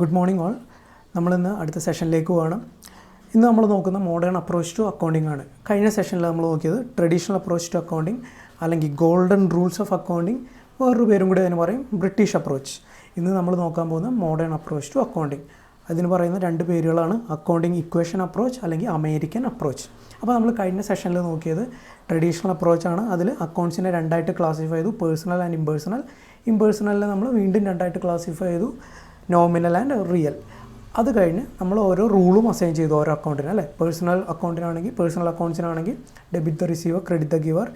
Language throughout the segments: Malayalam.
Good morning all. നമ്മളിന്ന് അടുത്ത സെഷനിലേക്ക് പോകണം. ഇന്ന് നമ്മൾ നോക്കുന്ന മോഡേൺ അപ്രോച്ച് ടു അക്കൗണ്ടിംഗ് ആണ്. കഴിഞ്ഞ സെഷനിൽ നമ്മൾ നോക്കിയത് ട്രഡീഷണൽ അപ്രോച്ച് ടു അക്കൗണ്ടിംഗ് അല്ലെങ്കിൽ ഗോൾഡൻ റൂൾസ് ഓഫ് അക്കൗണ്ടിംഗ്, വേറൊരു പേരും കൂടി അതിന് പറയും ബ്രിട്ടീഷ് അപ്രോച്ച്. ഇന്ന് നമ്മൾ നോക്കാൻ പോകുന്ന മോഡേൺ അപ്രോച്ച് ടു അക്കൗണ്ടിംഗ്. അതിന് പറയുന്ന രണ്ട് പേരുകളാണ് അക്കൗണ്ടിംഗ് ഇക്വേഷൻ അപ്രോച്ച് അല്ലെങ്കിൽ അമേരിക്കൻ അപ്രോച്ച്. അപ്പോൾ നമ്മൾ കഴിഞ്ഞ സെഷനിൽ നോക്കിയത് ട്രഡീഷണൽ അപ്രോച്ചാണ്. അതിൽ അക്കൗണ്ട്സിനെ രണ്ടായിട്ട് ക്ലാസിഫൈ ചെയ്തു, പേഴ്സണൽ ആൻഡ് ഇമ്പേഴ്സണൽ. ഇമ്പേഴ്സണലിനെ നമ്മൾ വീണ്ടും രണ്ടായിട്ട് ക്ലാസിഫൈ ചെയ്തു, നോമിനൽ ആൻഡ് റിയൽ. അത് കഴിഞ്ഞ് നമ്മൾ ഓരോ റൂളും അസൈൻ ചെയ്തു ഓരോ അക്കൗണ്ടിന്, അല്ലേ. പേഴ്സണൽ അക്കൗണ്ടിനാണെങ്കിൽ പേഴ്സണൽ അക്കൗണ്ട്സിനാണെങ്കിൽ debit the receiver, credit the giver.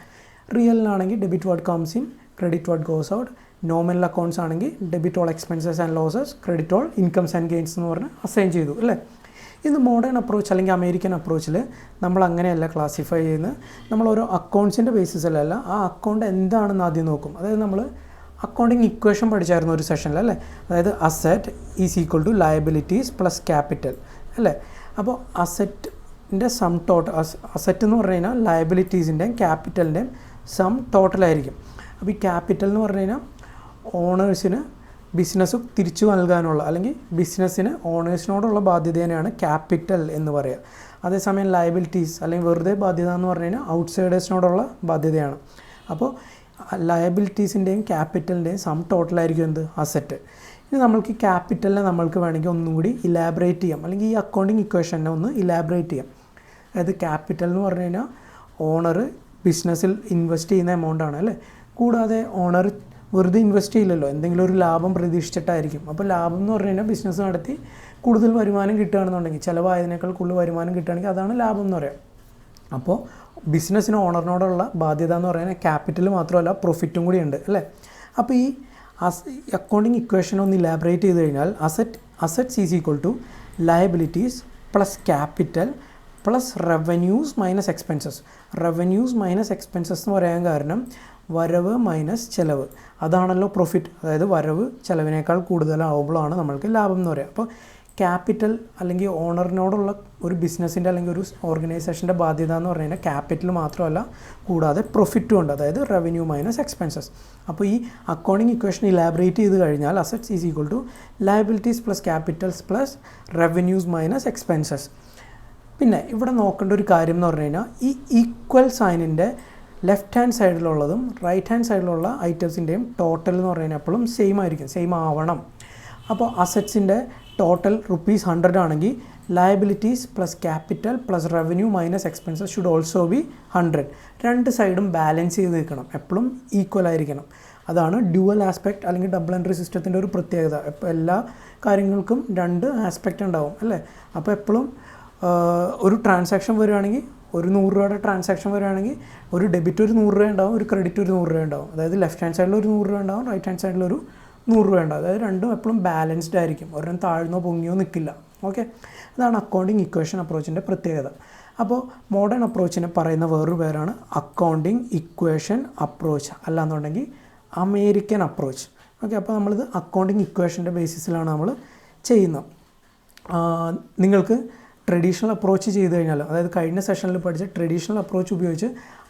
റിയലിനാണെങ്കിൽ debit what comes in, credit what goes out. Nominal accounts ആണെങ്കിൽ debit all expenses and losses, credit all incomes and gains എന്ന് പറഞ്ഞ് അസൈൻ ചെയ്തു, അല്ലേ. ഇന്ന് മോഡേൺ അപ്രോച്ച് അല്ലെങ്കിൽ അമേരിക്കൻ അപ്രോച്ചിൽ നമ്മൾ അങ്ങനെയല്ല ക്ലാസിഫൈ ചെയ്യുന്നത്. നമ്മൾ ഓരോ അക്കൗണ്ട്സിൻ്റെ ബേസിസിലല്ല, ആ അക്കൗണ്ട് എന്താണെന്ന് ആദ്യം നോക്കും. അതായത് നമ്മൾ അക്കൗണ്ടിങ് ഇക്വേഷൻ പഠിച്ചായിരുന്നു ഒരു സെഷനിൽ, അല്ലേ. അതായത് asset is equal to liabilities plus capital, അല്ലേ. അപ്പോൾ അസറ്റിൻ്റെ സം ടോട്ടൽ, അസറ്റ് എന്ന് പറഞ്ഞു കഴിഞ്ഞാൽ ലയബിലിറ്റീസിൻ്റെയും ക്യാപിറ്റലിൻ്റെയും സം ടോട്ടലായിരിക്കും. അപ്പോൾ ഈ ക്യാപിറ്റൽ എന്ന് പറഞ്ഞു കഴിഞ്ഞാൽ ഓണേഴ്സിന് ബിസിനസ് തിരിച്ചു നൽകാനുള്ള അല്ലെങ്കിൽ ബിസിനസ്സിന് ഓണേഴ്സിനോടുള്ള ബാധ്യതയാണ് ക്യാപിറ്റൽ എന്ന് പറയുക. അതേസമയം ലയബിലിറ്റീസ് അല്ലെങ്കിൽ വെറുതെ ബാധ്യത എന്ന് പറഞ്ഞു കഴിഞ്ഞാൽ ഔട്ട്സൈഡേഴ്സിനോടുള്ള ബാധ്യതയാണ്. അപ്പോൾ ലയബിലിറ്റീസിൻ്റെയും ക്യാപിറ്റലിൻ്റെയും സം ടോട്ടലായിരിക്കും എന്ത്, അസറ്റ്. ഇനി നമ്മൾക്ക് ഈ ക്യാപിറ്റലിനെ നമ്മൾക്ക് വേണമെങ്കിൽ ഒന്നും കൂടി ഇലാബറേറ്റ് ചെയ്യാം, അല്ലെങ്കിൽ ഈ അക്കൗണ്ടിങ് ഇക്വേഷനെ ഒന്ന് ഇലാബറേറ്റ് ചെയ്യാം. അതായത് ക്യാപിറ്റൽ എന്ന് പറഞ്ഞു കഴിഞ്ഞാൽ ഓണർ ബിസിനസ്സിൽ ഇൻവെസ്റ്റ് ചെയ്യുന്ന എമൗണ്ടാണ്, അല്ലേ. കൂടാതെ ഓണർ വെറുതെ ഇൻവെസ്റ്റ് ചെയ്യില്ലല്ലോ, എന്തെങ്കിലും ഒരു ലാഭം പ്രതീക്ഷിച്ചിട്ടായിരിക്കും. അപ്പോൾ ലാഭം എന്ന് പറഞ്ഞു കഴിഞ്ഞാൽ ബിസിനസ് നടത്തി കൂടുതൽ വരുമാനം കിട്ടുകയാണെന്നുണ്ടെങ്കിൽ, ചിലവായതിനേക്കാൾ കൂടുതൽ വരുമാനം കിട്ടുകയാണെങ്കിൽ അതാണ് ലാഭം എന്ന് പറയാം. അപ്പോൾ ബിസിനസ്സിന് ഓണറിനോടുള്ള ബാധ്യത എന്ന് പറയുന്നത് ക്യാപിറ്റൽ മാത്രമല്ല പ്രോഫിറ്റും കൂടി ഉണ്ട്, അല്ലേ. അപ്പോൾ ഈ അക്കൗണ്ടിങ് ഇക്വേഷൻ ഒന്ന് ഇലാബറേറ്റ് ചെയ്ത് കഴിഞ്ഞാൽ assets is equal to liabilities plus capital plus revenues minus expenses. Revenues minus expenses എന്ന് പറയാൻ കാരണം വരവ് മൈനസ് ചിലവ്, അതാണല്ലോ പ്രോഫിറ്റ്. അതായത് വരവ് ചിലവിനേക്കാൾ കൂടുതലാവുമ്പോഴാണ് നമ്മൾക്ക് ലാഭം എന്ന് പറയുക. അപ്പോൾ ക്യാപിറ്റൽ അല്ലെങ്കിൽ ഓണറിനോടുള്ള ഒരു ബിസിനസ്സിൻ്റെ അല്ലെങ്കിൽ ഒരു ഓർഗനൈസേഷൻ്റെ ബാധ്യത എന്ന് പറഞ്ഞു കഴിഞ്ഞാൽ ക്യാപിറ്റൽ മാത്രമല്ല, കൂടാതെ പ്രോഫിറ്റും ഉണ്ട്, അതായത് റവന്യൂ മൈനസ് എക്സ്പെൻസസ്. അപ്പോൾ ഈ അക്കൗണ്ടിങ് ഇക്വേഷൻ ഇലാബറേറ്റ് ചെയ്ത് കഴിഞ്ഞാൽ assets is equal to liabilities plus capitals plus revenues minus expenses. പിന്നെ ഇവിടെ നോക്കേണ്ട ഒരു കാര്യം എന്ന് പറഞ്ഞു കഴിഞ്ഞാൽ ഈ ഈക്വൽ സൈനിൻ്റെ ലെഫ്റ്റ് ഹാൻഡ് സൈഡിലുള്ളതും റൈറ്റ് ഹാൻഡ് സൈഡിലുള്ള ഐറ്റംസിൻ്റെയും ടോട്ടൽ എന്ന് പറഞ്ഞു കഴിഞ്ഞാൽ എപ്പോഴും സെയിം ആയിരിക്കും, സെയിം ആവണം. അപ്പോൾ അസറ്റ്സിൻ്റെ ടോട്ടൽ ₹100 ആണെങ്കിൽ liabilities plus capital plus revenue minus expenses should also be 100. രണ്ട് സൈഡും ബാലൻസ് ചെയ്ത് നിൽക്കണം, എപ്പോഴും ഈക്വൽ ആയിരിക്കണം. അതാണ് ഡ്യുവൽ ആസ്പെക്റ്റ് അല്ലെങ്കിൽ ഡബിൾ എൻട്രി സിസ്റ്റത്തിൻ്റെ ഒരു പ്രത്യേകത. ഇപ്പോൾ എല്ലാ കാര്യങ്ങൾക്കും രണ്ട് ആസ്പെക്റ്റ് ഉണ്ടാവും, അല്ലേ. അപ്പോൾ എപ്പോഴും ഒരു ട്രാൻസാക്ഷൻ വരികയാണെങ്കിൽ, ഒരു 100 രൂപയുടെ ട്രാൻസാക്ഷൻ വരികയാണെങ്കിൽ ഒരു ഡെബിറ്റ് ഒരു 100 രൂപ ഉണ്ടാവും, ഒരു ക്രെഡിറ്റ് ഒരു 100 രൂപ ഉണ്ടാവും. അതായത് ലെഫ്റ്റ് ഹാൻഡ് സൈഡിൽ ഒരു 100 രൂപ ഉണ്ടാവും, റൈറ്റ് ഹാൻഡ് സൈഡിൽ ഒരു 100 രൂപ ഉണ്ടാവും. അതായത് രണ്ടും എപ്പോഴും ബാലൻസ്ഡ് ആയിരിക്കും, ഒരെണ്ണം താഴ്ന്നോ പൊങ്ങിയോ നിൽക്കില്ല. ഓക്കെ, അതാണ് അക്കൗണ്ടിങ് ഇക്വേഷൻ അപ്രോച്ചിൻ്റെ പ്രത്യേകത. അപ്പോൾ മോഡേൺ അപ്രോച്ചിനെ പറയുന്ന വേറൊരു പേരാണ് അക്കൗണ്ടിങ് ഇക്വേഷൻ അപ്രോച്ച്, അല്ലാന്നുണ്ടെങ്കിൽ അമേരിക്കൻ അപ്രോച്ച്. ഓക്കെ, അപ്പോൾ നമ്മളിത് അക്കൗണ്ടിങ് ഇക്വേഷൻ്റെ ബേസിസിലാണ് നമ്മൾ ചെയ്യുന്നത്. നിങ്ങൾക്ക് ട്രഡീഷണൽ അപ്രോച്ച് ചെയ്ത് കഴിഞ്ഞാലും, അതായത് കഴിഞ്ഞ സെഷനിൽ പഠിച്ച ട്രഡീഷണൽ അപ്രോച്ച് ഉപയോഗിച്ച്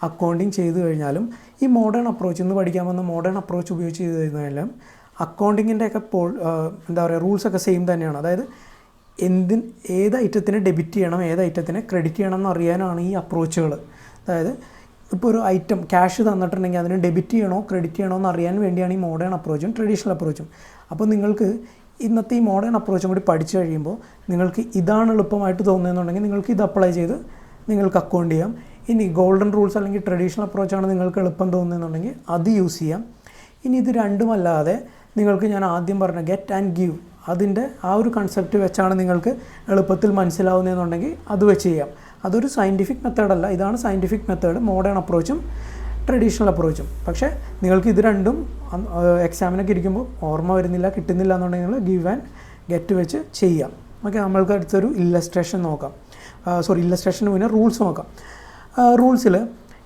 അക്കൗണ്ടിങ് ചെയ്ത് കഴിഞ്ഞാലും, ഈ മോഡേൺ അപ്രോച്ച് ഇന്ന് പഠിക്കാൻ വന്ന മോഡേൺ അപ്രോച്ച് ഉപയോഗിച്ച് ചെയ്ത് കഴിഞ്ഞാലും അക്കൗണ്ടിങ്ങിൻ്റെയൊക്കെ എന്താ പറയുക, റൂൾസൊക്കെ സെയിം തന്നെയാണ്. അതായത് ഏത് ഐറ്റത്തിനെ ഡെബിറ്റ് ചെയ്യണം, ഏത് ഐറ്റത്തിനെ ക്രെഡിറ്റ് ചെയ്യണം എന്ന് അറിയാനാണ് ഈ അപ്രോച്ചുകൾ. അതായത് ഇപ്പോൾ ഒരു ഐറ്റം ക്യാഷ് തന്നിട്ടുണ്ടെങ്കിൽ അതിന് ഡെബിറ്റ് ചെയ്യണോ ക്രെഡിറ്റ് ചെയ്യണോ എന്ന് അറിയാൻ വേണ്ടിയാണ് ഈ മോഡേൺ അപ്രോച്ചും ട്രഡീഷണൽ അപ്രോച്ചും. അപ്പോൾ നിങ്ങൾക്ക് ഇന്നത്തെ ഈ മോഡേൺ അപ്രോച്ചും കൂടി പഠിച്ചു കഴിയുമ്പോൾ നിങ്ങൾക്ക് ഇതാണ് എളുപ്പമായിട്ട് തോന്നുന്നതെന്നുണ്ടെങ്കിൽ നിങ്ങൾക്ക് ഇത് അപ്ലൈ ചെയ്ത് നിങ്ങൾക്ക് അക്കൗണ്ട് ചെയ്യാം. ഇനി ഗോൾഡൻ റൂൾസ് അല്ലെങ്കിൽ ട്രഡീഷണൽ അപ്രോച്ചാണ് നിങ്ങൾക്ക് എളുപ്പം തോന്നുന്നതെന്നുണ്ടെങ്കിൽ അത് യൂസ് ചെയ്യാം. ഇനി ഇത് രണ്ടുമല്ലാതെ നിങ്ങൾക്ക് ഞാൻ ആദ്യം പറഞ്ഞ ഗെറ്റ് ആൻഡ് ഗീവ്, അതിൻ്റെ ആ ഒരു കൺസെപ്റ്റ് വെച്ചാണ് നിങ്ങൾക്ക് എളുപ്പത്തിൽ മനസ്സിലാവുന്നതെന്നുണ്ടെങ്കിൽ അത് വെച്ച് ചെയ്യാം. അതൊരു സയൻറ്റിഫിക് മെത്തേഡല്ല, ഇതാണ് സയൻറ്റിഫിക് മെത്തേഡ്, മോഡേൺ അപ്രോച്ചും ട്രഡീഷണൽ അപ്രോച്ചും. പക്ഷേ നിങ്ങൾക്ക് ഇത് രണ്ടും എക്സാമിനൊക്കെ ഇരിക്കുമ്പോൾ ഓർമ്മ വരുന്നില്ല, കിട്ടുന്നില്ല എന്നുണ്ടെങ്കിൽ നിങ്ങൾ ഗീവ് ആൻഡ് ഗെറ്റ് വെച്ച് ചെയ്യാം. ഓക്കെ, നമ്മൾക്ക് അടുത്തൊരു ഇല്ലസ്ട്രേഷൻ നോക്കാം. ഇല്ലസ്ട്രേഷന് മുന്നേ റൂൾസ് നോക്കാം. റൂൾസിൽ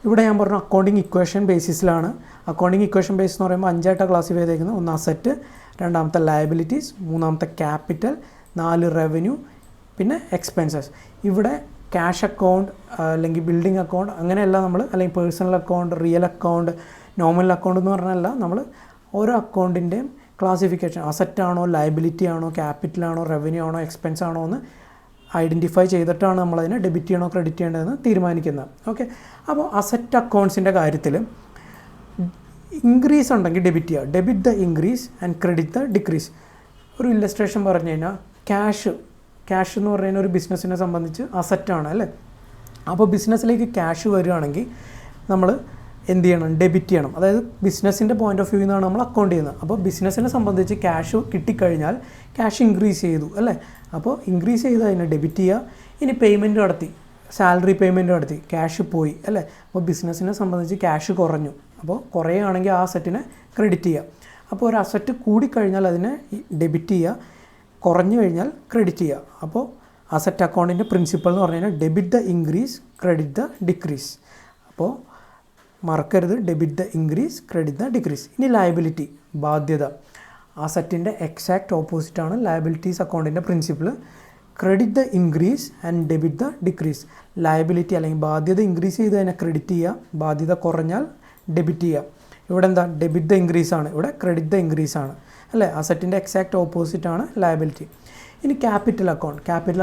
ഇവിടെ ഞാൻ പറഞ്ഞു അക്കൗണ്ടിങ് ഇക്വേഷൻ ബേസിസിലാണ്. അക്കൗണ്ടിങ് ഇക്വേഷൻ ബേസ് എന്ന് പറയുമ്പോൾ 5 ക്ലാസിഫൈ ചെയ്തേക്കുന്നത്. 1 അസറ്റ്, 2 ലയബിലിറ്റീസ്, 3 ക്യാപിറ്റൽ, 4 റവന്യൂ, പിന്നെ എക്സ്പെൻസസ്. ഇവിടെ ക്യാഷ് അക്കൗണ്ട് അല്ലെങ്കിൽ ബിൽഡിംഗ് അക്കൗണ്ട് അങ്ങനെയല്ല നമ്മൾ, അല്ലെങ്കിൽ personal account, real account, nominal account എന്ന് പറഞ്ഞല്ല, നമ്മൾ ഓരോ അക്കൗണ്ടിൻ്റെയും ക്ലാസിഫിക്കേഷൻ അസറ്റാണോ ലയബിലിറ്റി ആണോ ക്യാപിറ്റലാണോ റവന്യൂ ആണോ എക്സ്പെൻസ് ആണോ എന്ന് ഐഡൻറ്റിഫൈ ചെയ്തിട്ടാണ് നമ്മളതിനെ ഡെബിറ്റ് ചെയ്യണോ ക്രെഡിറ്റ് ചെയ്യേണ്ടതെന്ന് തീരുമാനിക്കുന്നത്. ഓക്കെ, അപ്പോൾ അസറ്റ് അക്കൗണ്ട്സിൻ്റെ കാര്യത്തിൽ ഇൻക്രീസ് ഉണ്ടെങ്കിൽ ഡെബിറ്റ് ചെയ്യുക, debit the increase and credit the decrease. ഒരു ഇല്ലസ്ട്രേഷൻ പറഞ്ഞു കഴിഞ്ഞാൽ ക്യാഷ് എന്ന് പറഞ്ഞു കഴിഞ്ഞാൽ ഒരു ബിസിനസ്സിനെ സംബന്ധിച്ച് അസറ്റാണ് അല്ലേ. അപ്പോൾ ബിസിനസ്സിലേക്ക് ക്യാഷ് വരികയാണെങ്കിൽ നമ്മൾ എന്ത് ചെയ്യണം, ഡെബിറ്റ് ചെയ്യണം. അതായത് ബിസിനസ്സിൻ്റെ പോയിൻ്റ് ഓഫ് വ്യൂ നിന്നാണ് നമ്മൾ അക്കൗണ്ട് ചെയ്യുന്നത്. അപ്പോൾ ബിസിനസ്സിനെ സംബന്ധിച്ച് ക്യാഷ് കിട്ടിക്കഴിഞ്ഞാൽ ക്യാഷ് ഇൻക്രീസ് ചെയ്തു അല്ലേ. അപ്പോൾ ഇൻക്രീസ് ചെയ്ത് അതിനെ ഡെബിറ്റ് ചെയ്യുക. ഇനി പേയ്മെൻറ്റ് നടത്തി, സാലറി പേയ്മെൻറ്റ് നടത്തി, ക്യാഷ് പോയി അല്ലേ. അപ്പോൾ ബിസിനസ്സിനെ സംബന്ധിച്ച് ക്യാഷ് കുറഞ്ഞു. അപ്പോൾ കുറയുകയാണെങ്കിൽ ആ അസറ്റിനെ ക്രെഡിറ്റ് ചെയ്യുക. അപ്പോൾ ഒരു അസറ്റ് കൂടിക്കഴിഞ്ഞാൽ അതിനെ ഡെബിറ്റ് ചെയ്യുക, കുറഞ്ഞു കഴിഞ്ഞാൽ ക്രെഡിറ്റ് ചെയ്യുക. അപ്പോൾ അസറ്റ് അക്കൗണ്ടിൻ്റെ പ്രിൻസിപ്പൾ എന്ന് പറഞ്ഞു കഴിഞ്ഞാൽ debit the increase credit the decrease. അപ്പോൾ മറക്കരുത്, debit the increase credit the decrease. ഇനി ലയബിലിറ്റി, ബാധ്യത. അസറ്റിൻ്റെ എക്സാക്റ്റ് ഓപ്പോസിറ്റാണ് ലയബിലിറ്റീസ് അക്കൗണ്ടിൻ്റെ principle. Credit the increase and debit the decrease. Liability അല്ലെങ്കിൽ ബാധ്യത ഇൻക്രീസ് ചെയ്ത് അതിനെ ക്രെഡിറ്റ് ചെയ്യുക, ബാധ്യത കുറഞ്ഞാൽ ഡെബിറ്റ് ചെയ്യുക. ഇവിടെ എന്താ, ഡെബിറ്റ് ദ ഇൻക്രീസ് ആണ്, ഇവിടെ ക്രെഡിറ്റ് ദ ഇൻക്രീസ് ആണ് അല്ലേ. അസറ്റിൻ്റെ എക്സാക്റ്റ് ഓപ്പോസിറ്റാണ് ലയബിലിറ്റി. ഇനി ക്യാപിറ്റൽ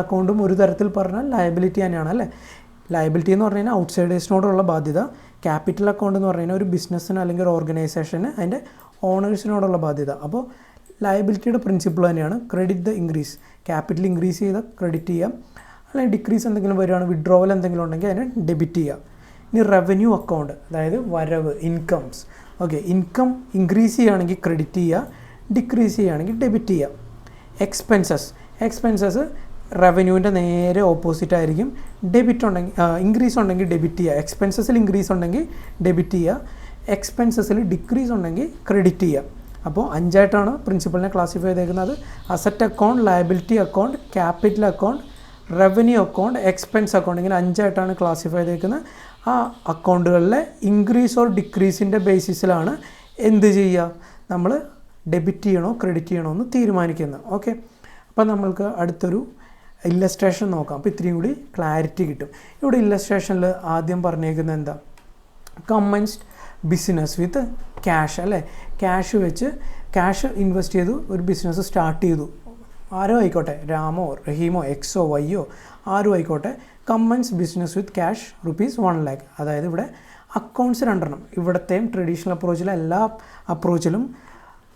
അക്കൗണ്ടും ഒരു തരത്തിൽ പറഞ്ഞാൽ ലയബിലിറ്റി തന്നെയാണ് അല്ലേ. ലയബിലിറ്റി എന്ന് പറഞ്ഞു കഴിഞ്ഞാൽ ഔട്ട്സൈഡേഴ്സിനോടുള്ള ബാധ്യത. ക്യാപിറ്റൽ അക്കൗണ്ട് എന്ന് പറഞ്ഞു കഴിഞ്ഞാൽ ഒരു ബിസിനസ്സിന് അല്ലെങ്കിൽ ഒരു ഓർഗനൈസേഷന് അതിൻ്റെ ഓണേഴ്സിനോടുള്ള ബാധ്യത. അപ്പോൾ ലയബിലിറ്റിയുടെ പ്രിൻസിപ്പിൾ തന്നെയാണ് credit the increase. Capital increase ചെയ്ത് ക്രെഡിറ്റ് ചെയ്യുക, അല്ലെങ്കിൽ ഡിക്രീസ് എന്തെങ്കിലും വരികയാണ്, വിഡ്രോവൽ എന്തെങ്കിലും ഉണ്ടെങ്കിൽ അതിനെ ഡെബിറ്റ് ചെയ്യുക. ഇനി റവന്യൂ അക്കൗണ്ട്, അതായത് വരവ്, ഇൻകംസ്. ഓക്കെ, ഇൻകം ഇൻക്രീസ് ചെയ്യുകയാണെങ്കിൽ ക്രെഡിറ്റ് ചെയ്യുക, ഡിക്രീസ് ചെയ്യുകയാണെങ്കിൽ ഡെബിറ്റ് ചെയ്യുക. എക്സ്പെൻസസ് റവന്യൂവിൻ്റെ നേരെ ഓപ്പോസിറ്റ് ആയിരിക്കും. ഡെബിറ്റ് ഉണ്ടെങ്കിൽ ഇൻക്രീസ് ഉണ്ടെങ്കിൽ ഡെബിറ്റ് ചെയ്യുക, എക്സ്പെൻസസിൽ ഇൻക്രീസ് ഉണ്ടെങ്കിൽ ഡെബിറ്റ് ചെയ്യുക, എക്സ്പെൻസസിൽ ഡിക്രീസ് ഉണ്ടെങ്കിൽ ക്രെഡിറ്റ് ചെയ്യുക. അപ്പോൾ 5 ആയിട്ടാണ് പ്രിൻസിപ്പളിനെ ക്ലാസിഫൈ ചെയ്തേക്കുന്നത്. Asset account, liability account, capital account, revenue account, expense account, ഇങ്ങനെ 5 ആയിട്ടാണ് ക്ലാസിഫൈ ചെയ്തേക്കുന്നത്. ആ അക്കൗണ്ടുകളിലെ ഇൻക്രീസ് ഓർ ഡിക്രീസിൻ്റെ ബേസിസിലാണ് എന്ത് ചെയ്യുക, നമ്മൾ ഡെബിറ്റ് ചെയ്യണോ ക്രെഡിറ്റ് ചെയ്യണോ എന്ന് തീരുമാനിക്കുന്നത്. ഓക്കെ, അപ്പോൾ നമ്മൾക്ക് അടുത്തൊരു ഇല്ലസ്ട്രേഷൻ നോക്കാം. അപ്പോൾ ഇത്രയും കൂടി ക്ലാരിറ്റി കിട്ടും. ഇവിടെ ഇല്ലസ്ട്രേഷനിൽ ആദ്യം പറഞ്ഞേക്കുന്നത് എന്താ, കമ്മൻസ്ഡ് ബിസിനസ് വിത്ത് ക്യാഷ് അല്ലേ. ക്യാഷ് ഇൻവെസ്റ്റ് ചെയ്തു, ഒരു ബിസിനസ് സ്റ്റാർട്ട് ചെയ്തു. ആരോ ആയിക്കോട്ടെ, രാമോ റഹീമോ എക്സോ വൈയോ ആരും ആയിക്കോട്ടെ. കമ്മൻസ് ബിസിനസ് വിത്ത് ക്യാഷ് ₹1 lakh. അതായത് ഇവിടെ അക്കൗണ്ട്സ് 2 ഇവിടത്തെയും ട്രഡീഷണൽ അപ്രോച്ചിലെ എല്ലാ അപ്രോച്ചിലും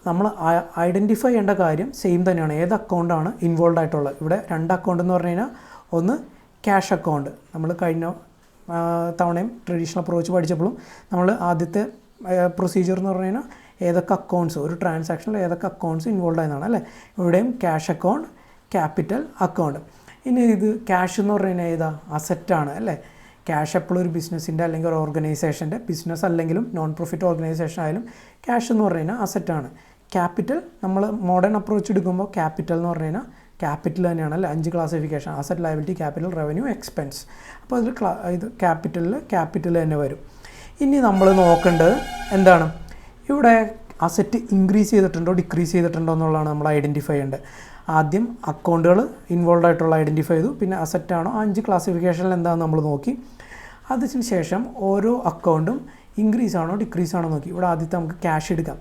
നമ്മൾ ഐഡൻറ്റിഫൈ ചെയ്യേണ്ട കാര്യം സെയിം തന്നെയാണ്. ഏത് അക്കൗണ്ടാണ് ഇൻവോൾവ് ആയിട്ടുള്ളത്. ഇവിടെ 2 അക്കൗണ്ട് എന്ന് പറഞ്ഞു കഴിഞ്ഞാൽ ഒന്ന് ക്യാഷ് അക്കൗണ്ട്. നമ്മൾ കഴിഞ്ഞ തവണയും ട്രഡീഷണൽ അപ്രോച്ച് പഠിച്ചപ്പോഴും നമ്മൾ ആദ്യത്തെ പ്രൊസീജിയർ എന്ന് പറഞ്ഞു കഴിഞ്ഞാൽ ഏതൊക്കെ അക്കൗണ്ട്സ്, ഒരു ട്രാൻസാക്ഷനിൽ ഏതൊക്കെ അക്കൗണ്ട്സ് ഇൻവോൾവ് ആയതാണ് അല്ലേ. ഇവിടെയും ക്യാഷ് അക്കൗണ്ട്, ക്യാപിറ്റൽ അക്കൗണ്ട്. ഇനി ഇത് ക്യാഷ് എന്ന് പറഞ്ഞു കഴിഞ്ഞാൽ ഏതാ, അസറ്റാണ് അല്ലേ. ക്യാഷ് എപ്പോഴും ഒരു ബിസിനസ്സിൻ്റെ അല്ലെങ്കിൽ ഒരു ഓർഗനൈസേഷൻ്റെ, ബിസിനസ് അല്ലെങ്കിലും നോൺ പ്രോഫിറ്റ് ഓർഗനൈസേഷൻ ആയാലും ക്യാഷ് എന്ന് പറഞ്ഞു കഴിഞ്ഞാൽ അസറ്റാണ്. ക്യാപിറ്റൽ നമ്മൾ മോഡേൺ അപ്രോച്ച് എടുക്കുമ്പോൾ ക്യാപിറ്റൽ എന്ന് പറഞ്ഞു കഴിഞ്ഞാൽ ക്യാപിറ്റൽ തന്നെയാണ് അല്ലേ. 5 classification, asset, liability, capital, revenue, expense. അപ്പോൾ അതിൽ ഇത് ക്യാപിറ്റൽ തന്നെ വരും. ഇനി നമ്മൾ നോക്കേണ്ടത് എന്താണ്, ഇവിടെ അസറ്റ് ഇൻക്രീസ് ചെയ്തിട്ടുണ്ടോ ഡിക്രീസ് ചെയ്തിട്ടുണ്ടോ എന്നുള്ളതാണ് നമ്മൾ ഐഡൻറ്റിഫൈ ചെയ്യേണ്ടത്. ആദ്യം അക്കൗണ്ടുകൾ ഇൻവോൾവ് ആയിട്ടുള്ള ഐഡൻറ്റിഫൈ ചെയ്തു, പിന്നെ അസറ്റാണോ 5 ക്ലാസിഫിക്കേഷനിൽ എന്താണെന്ന് നമ്മൾ നോക്കി. അതിന് ശേഷം ഓരോ അക്കൗണ്ടും ഇൻക്രീസ് ആണോ ഡിക്രീസ് ആണോ നോക്കി. ഇവിടെ ആദ്യത്തെ നമുക്ക് ക്യാഷ് എടുക്കാം.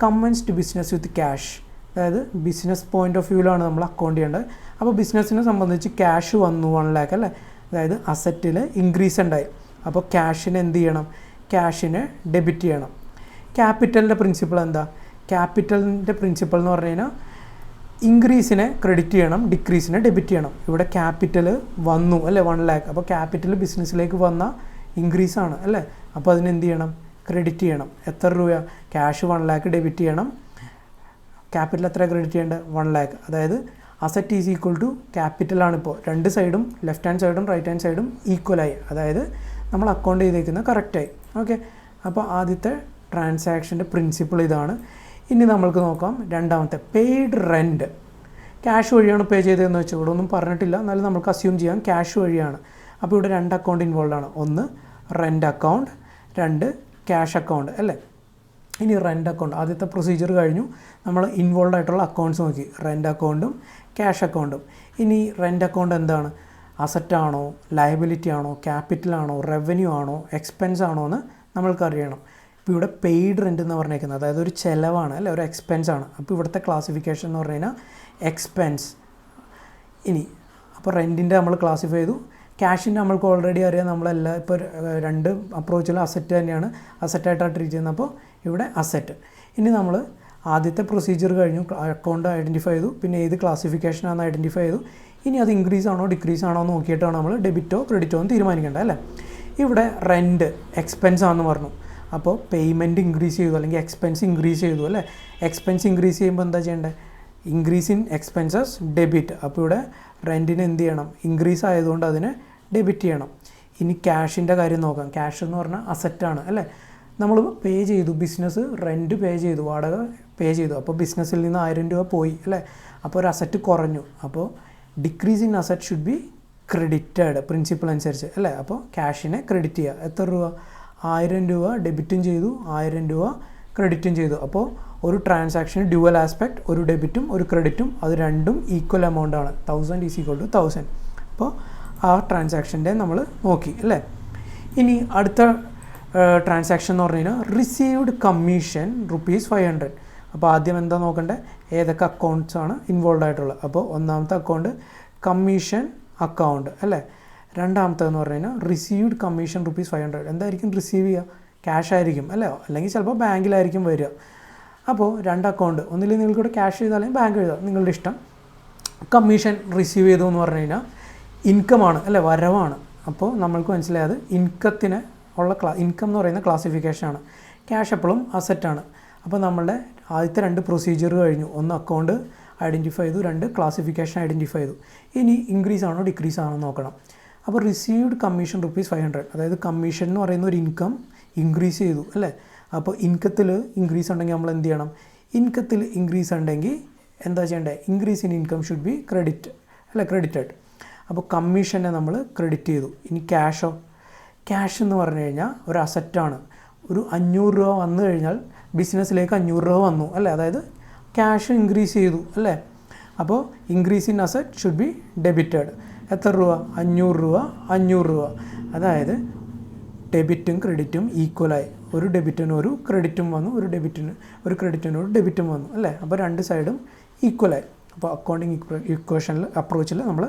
കമ്മൻസ്ഡ് ബിസിനസ് വിത്ത് ക്യാഷ്, അതായത് ബിസിനസ് പോയിൻ്റ് ഓഫ് വ്യൂവിലാണ് നമ്മൾ അക്കൗണ്ട് ചെയ്യേണ്ടത്. അപ്പോൾ ബിസിനസ്സിനെ സംബന്ധിച്ച് ക്യാഷ് വന്നു 1 lakh അല്ലേ. അതായത് അസറ്റിൽ ഇൻക്രീസ് ഉണ്ടായി. അപ്പോൾ ക്യാഷിനെ എന്ത് ചെയ്യണം, ക്യാഷിനെ ഡെബിറ്റ് ചെയ്യണം. ക്യാപിറ്റലിൻ്റെ പ്രിൻസിപ്പിൾ എന്താ, ക്യാപിറ്റലിൻ്റെ പ്രിൻസിപ്പിൾ എന്ന് പറഞ്ഞു കഴിഞ്ഞാൽ ഇൻക്രീസിനെ ക്രെഡിറ്റ് ചെയ്യണം, ഡിക്രീസിനെ ഡെബിറ്റ് ചെയ്യണം. ഇവിടെ ക്യാപിറ്റൽ വന്നു അല്ലേ 1 lakh. അപ്പോൾ ക്യാപിറ്റൽ ബിസിനസ്സിലേക്ക് വന്ന ഇൻക്രീസാണ് അല്ലേ. അപ്പോൾ അതിന് എന്ത് ചെയ്യണം, ക്രെഡിറ്റ് ചെയ്യണം. എത്ര രൂപ, ക്യാഷ് 1 lakh ഡെബിറ്റ് ചെയ്യണം. ക്യാപിറ്റൽ എത്ര ക്രെഡിറ്റ് ചെയ്യേണ്ടത്, 1 lakh. അതായത് അസറ്റ് ഈസ് ഈക്വൽ ടു ക്യാപിറ്റലാണ്. ഇപ്പോൾ 2 സൈഡും ലെഫ്റ്റ് ഹാൻഡ് സൈഡും റൈറ്റ് ഹാൻഡ് സൈഡും ഈക്വലായി. അതായത് നമ്മൾ അക്കൗണ്ട് ചെയ്തേക്കുന്നത് കറക്റ്റായി. ഓക്കെ, അപ്പോൾ ആദ്യത്തെ ട്രാൻസാക്ഷൻ്റെ പ്രിൻസിപ്പിൾ ഇതാണ്. ഇനി നമ്മൾക്ക് നോക്കാം രണ്ടാമത്തെ, പെയ്ഡ് റെൻറ്റ്. ക്യാഷ് വഴിയാണ് പേ ചെയ്തതെന്ന് വെച്ചാൽ ഇവിടെ ഒന്നും പറഞ്ഞിട്ടില്ല, എന്നാലും നമുക്ക് അസ്യൂം ചെയ്യാം ക്യാഷ് വഴിയാണ്. അപ്പോൾ ഇവിടെ 2 അക്കൗണ്ട് ഇൻവോൾവ് ആണ്. ഒന്ന് റെൻ്റ് അക്കൗണ്ട്, 2 ക്യാഷ് അക്കൗണ്ട് അല്ലേ. ഇനി റെൻ്റ് അക്കൗണ്ട്, ആദ്യത്തെ പ്രൊസീജിയർ കഴിഞ്ഞു, നമ്മൾ ഇൻവോൾവ് ആയിട്ടുള്ള അക്കൗണ്ട്സ് നോക്കി, റെൻ്റ് അക്കൗണ്ടും ക്യാഷ് അക്കൗണ്ടും. ഇനി റെൻ്റ് അക്കൗണ്ട് എന്താണ്, അസറ്റാണോ ലയബിലിറ്റി ആണോ ക്യാപിറ്റലാണോ റവന്യൂ ആണോ എക്സ്പെൻസ് ആണോ എന്ന് നമ്മൾക്കറിയണം. അപ്പോൾ ഇവിടെ പെയ്ഡ് റെൻ്റ് എന്ന് പറഞ്ഞേക്കുന്നത് അതായത് ഒരു ചിലവാണ് അല്ലേ, ഒരു എക്സ്പെൻസ് ആണ്. അപ്പോൾ ഇവിടുത്തെ ക്ലാസിഫിക്കേഷൻ എന്ന് പറഞ്ഞു കഴിഞ്ഞാൽ എക്സ്പെൻസ്. ഇനി അപ്പോൾ റെൻറ്റിൻ്റെ നമ്മൾ ക്ലാസിഫൈ ചെയ്തു. ക്യാഷിൻ്റെ നമ്മൾക്ക് ഓൾറെഡി അറിയാം, നമ്മളെല്ലാം ഇപ്പോൾ രണ്ട് അപ്രോച്ചിലും അസറ്റ് തന്നെയാണ്, അസറ്റായിട്ടാണ് ട്രീറ്റ് ചെയ്യുന്നത്. അപ്പോൾ ഇവിടെ അസറ്റ്. ഇനി നമ്മൾ ആദ്യത്തെ പ്രൊസീജിയർ കഴിഞ്ഞു, അക്കൗണ്ട് ഐഡൻറ്റിഫൈ ചെയ്തു, പിന്നെ ഏത് ക്ലാസിഫിക്കേഷനാണെന്ന് ഐഡൻറ്റിഫൈ ചെയ്തു. ഇനി അത് ഇൻക്രീസ് ആണോ ഡിക്രീസ് ആണോ എന്ന് നോക്കിയിട്ടാണ് നമ്മൾ ഡെബിറ്റോ ക്രെഡിറ്റോ എന്ന് തീരുമാനിക്കേണ്ടത് അല്ലേ. ഇവിടെ റെൻറ്റ് എക്സ്പെൻസ് ആണെന്ന് പറഞ്ഞു. അപ്പോൾ പേയ്മെൻറ്റ് ഇൻക്രീസ് ചെയ്തു അല്ലെങ്കിൽ എക്സ്പെൻസ് ഇൻക്രീസ് ചെയ്തു അല്ലേ. എക്സ്പെൻസ് ഇൻക്രീസ് ചെയ്യുമ്പോൾ എന്താ ചെയ്യേണ്ടത്? Increase in expenses debit. അപ്പോൾ ഇവിടെ റെൻറ്റിന് എന്ത് ചെയ്യണം? ഇൻക്രീസ് ആയതുകൊണ്ട് അതിനെ ഡെബിറ്റ് ചെയ്യണം. ഇനി ക്യാഷിൻ്റെ കാര്യം നോക്കാം. ക്യാഷ് എന്ന് പറഞ്ഞാൽ അസറ്റാണ് അല്ലേ. നമ്മൾ പേ ചെയ്തു, ബിസിനസ് റെൻറ്റ് പേ ചെയ്തു, വാടക പേ ചെയ്തു. അപ്പോൾ ബിസിനസ്സിൽ നിന്ന് 1000 രൂപ പോയി അല്ലേ. അപ്പോൾ ഒരു അസറ്റ് കുറഞ്ഞു. അപ്പോൾ decrease in asset should be credited principle അനുസരിച്ച് അല്ലേ. അപ്പോൾ ക്യാഷിനെ ക്രെഡിറ്റ് ചെയ്യുക. എത്ര രൂപ? 1000 രൂപ ഡെബിറ്റും ചെയ്തു, 1000 രൂപ ക്രെഡിറ്റും ചെയ്തു. അപ്പോൾ ഒരു ട്രാൻസാക്ഷന് ഡ്യുവൽ ആസ്പെക്ട്, ഒരു ഡെബിറ്റും ഒരു ക്രെഡിറ്റും, അത് രണ്ടും ഈക്വൽ എമൗണ്ട് ആണ്. 1000 ഈസ് ഈക്വൽ ടു 1000. അപ്പോൾ ആ ട്രാൻസാക്ഷൻ്റെ നമ്മൾ നോക്കി അല്ലേ. ഇനി അടുത്ത ട്രാൻസാക്ഷൻ എന്ന് പറഞ്ഞു കഴിഞ്ഞാൽ റിസീവ്ഡ് കമ്മീഷൻ ₹500. അപ്പോൾ ആദ്യം എന്താ നോക്കണ്ടേ? ഏതൊക്കെ അക്കൗണ്ട്സ് ആണ് ഇൻവോൾവ് ആയിട്ടുള്ളത്. അപ്പോൾ ഒന്നാമത്തെ അക്കൗണ്ട് കമ്മീഷൻ അക്കൗണ്ട് അല്ലേ. രണ്ടാമത്തേന്ന് പറഞ്ഞു കഴിഞ്ഞാൽ റിസീവ്ഡ് കമ്മീഷൻ ₹500. എന്തായിരിക്കും റിസീവ് ചെയ്യുക? ക്യാഷ് ആയിരിക്കും അല്ലേ, അല്ലെങ്കിൽ ചിലപ്പോൾ ബാങ്കിലായിരിക്കും വരിക. അപ്പോൾ രണ്ട് അക്കൗണ്ട്, ഒന്നില്ലെങ്കിൽ നിങ്ങൾക്കിവിടെ ക്യാഷ് ചെയ്താൽ അല്ലെങ്കിൽ ബാങ്ക് എഴുതാം, നിങ്ങളുടെ ഇഷ്ടം. കമ്മീഷൻ റിസീവ് ചെയ്തു എന്ന് പറഞ്ഞു കഴിഞ്ഞാൽ ഇൻകമാണ് അല്ലേ, വരവാണ്. അപ്പോൾ നമ്മൾക്ക് മനസ്സിലായത് ഇൻകത്തിന് ഉള്ള ഇൻകം എന്ന് പറയുന്ന ക്ലാസിഫിക്കേഷനാണ്. ക്യാഷ് എപ്പോഴും അസറ്റാണ്. അപ്പോൾ നമ്മളുടെ ആദ്യത്തെ രണ്ട് പ്രൊസീജിയർ കഴിഞ്ഞു. ഒന്ന് അക്കൗണ്ട് ഐഡൻറ്റിഫൈ ചെയ്തു, രണ്ട് ക്ലാസിഫിക്കേഷൻ ഐഡൻറ്റിഫൈ ചെയ്തു. ഇനി ഇൻക്രീസ് ആണോ ഡിക്രീസ് ആണോ നോക്കണം. അപ്പോൾ റിസീവ്ഡ് കമ്മീഷൻ ₹500, അതായത് കമ്മീഷൻ എന്ന് പറയുന്ന ഒരു ഇൻകം ഇൻക്രീസ് ചെയ്തു അല്ലേ. അപ്പോൾ ഇൻകത്തിൽ ഇൻക്രീസ് ഉണ്ടെങ്കിൽ നമ്മൾ എന്ത് ചെയ്യണം? ഇൻകത്തിൽ ഇൻക്രീസ് ഉണ്ടെങ്കിൽ എന്താ ചെയ്യേണ്ടത്? Increase in income should be credit അല്ലേ, ക്രെഡിറ്റഡ്. അപ്പോൾ കമ്മീഷനെ നമ്മൾ ക്രെഡിറ്റ് ചെയ്തു. ഇനി ക്യാഷോ? ക്യാഷ് എന്ന് പറഞ്ഞു കഴിഞ്ഞാൽ ഒരു അസറ്റാണ്. ഒരു 500 രൂപ വന്നു കഴിഞ്ഞാൽ ബിസിനസ്സിലേക്ക് 500 രൂപ വന്നു അല്ലേ, അതായത് ക്യാഷ് ഇൻക്രീസ് ചെയ്തു അല്ലേ. അപ്പോൾ increase in asset should be debited. എത്ര രൂപ? 500 രൂപ 500 രൂപ. അതായത് ഡെബിറ്റും ക്രെഡിറ്റും ഈക്വലായി. ഒരു ഡെബിറ്റിന് ഒരു ക്രെഡിറ്റും വന്നു, ഒരു ക്രെഡിറ്റിന് ഒരു ഡെബിറ്റും വന്നു അല്ലേ. അപ്പോൾ രണ്ട് സൈഡും ഈക്വലായി. അപ്പോൾ അക്കൗണ്ടിങ് ഇക്വേഷനിൽ അപ്രോച്ചിൽ നമ്മൾ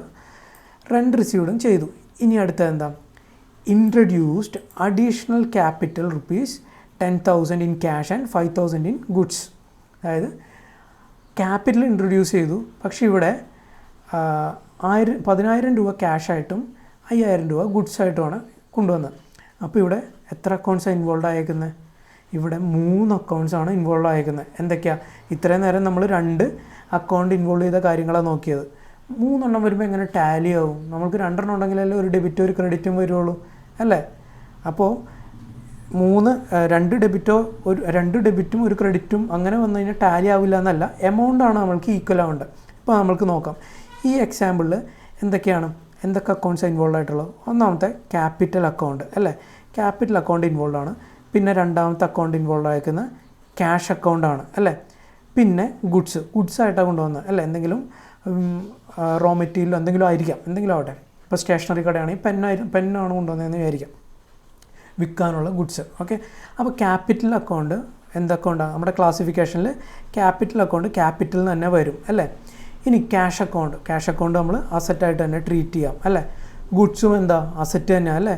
റെൻറ്റ് റിസീവ്ഡും ചെയ്തു. ഇനി അടുത്ത എന്താ? Introduced additional capital ₹10,000 in cash and 5,000 in goods. അതായത് ക്യാപിറ്റൽ ഇൻട്രൊഡ്യൂസ് ചെയ്തു, പക്ഷേ ഇവിടെ 10,000 രൂപ ക്യാഷായിട്ടും 5,000 രൂപ ഗുഡ്സായിട്ടുമാണ് കൊണ്ടുവന്നത്. അപ്പോൾ ഇവിടെ എത്ര അക്കൗണ്ട്സാണ് ഇൻവോൾവ് ആയേക്കുന്നത്? ഇവിടെ 3 അക്കൗണ്ട്സാണ് ഇൻവോൾവ് ആയേക്കുന്നത്. എന്തൊക്കെയാണ്? ഇത്രയും നേരം നമ്മൾ 2 അക്കൗണ്ട് ഇൻവോൾവ് ചെയ്ത കാര്യങ്ങളാണ് നോക്കിയത്. 3 എണ്ണം വരുമ്പോൾ എങ്ങനെ ടാലി ആവും? നമുക്ക് 2 എണ്ണം ഉണ്ടെങ്കിലല്ലേ ഒരു ഡെബിറ്റും ഒരു ക്രെഡിറ്റും വരുള്ളൂ അല്ലേ. അപ്പോൾ 2 ഡെബിറ്റും ഒരു ക്രെഡിറ്റും അങ്ങനെ വന്നു കഴിഞ്ഞാൽ ടാലി ആവില്ല എന്നല്ല, എമൗണ്ടാണ് നമ്മൾക്ക് ഈക്വൽ ആവേണ്ടത്. ഇപ്പോൾ നമ്മൾക്ക് നോക്കാം ഈ എക്സാമ്പിളിൽ എന്തൊക്കെ അക്കൗണ്ട്സാണ് ഇൻവോൾവ് ആയിട്ടുള്ളത്. ഒന്നാമത്തെ ക്യാപിറ്റൽ അക്കൗണ്ട് അല്ലേ, ക്യാപിറ്റൽ അക്കൗണ്ട് ഇൻവോൾവ് ആണ്. പിന്നെ രണ്ടാമത്തെ അക്കൗണ്ട് ഇൻവോൾവ് ആയിരിക്കുന്ന ക്യാഷ് അക്കൗണ്ടാണ് അല്ലേ. പിന്നെ ഗുഡ്സ് ആയിട്ടാണ് കൊണ്ടുവന്നത് അല്ലേ. എന്തെങ്കിലും റോ മെറ്റീരിയൽ എന്തെങ്കിലും ആയിരിക്കാം, എന്തെങ്കിലും ആവട്ടെ. ഇപ്പോൾ സ്റ്റേഷനറി കടയാണെങ്കിൽ പെന്നാണ് കൊണ്ടുവന്നതെന്ന് വിചാരിക്കാം, വിൽക്കാനുള്ള ഗുഡ്സ്. ഓക്കെ. അപ്പോൾ ക്യാപിറ്റൽ അക്കൗണ്ട് എന്തക്കൗണ്ടാണ്? നമ്മുടെ ക്ലാസിഫിക്കേഷനിൽ ക്യാപിറ്റൽ അക്കൗണ്ട് ക്യാപിറ്റൽ തന്നെ വരും അല്ലേ. ഇനി ക്യാഷ് അക്കൗണ്ട് നമ്മൾ അസറ്റായിട്ട് തന്നെ ട്രീറ്റ് ചെയ്യാം അല്ലേ. ഗുഡ്സും എന്താ? അസറ്റ് തന്നെ അല്ലേ.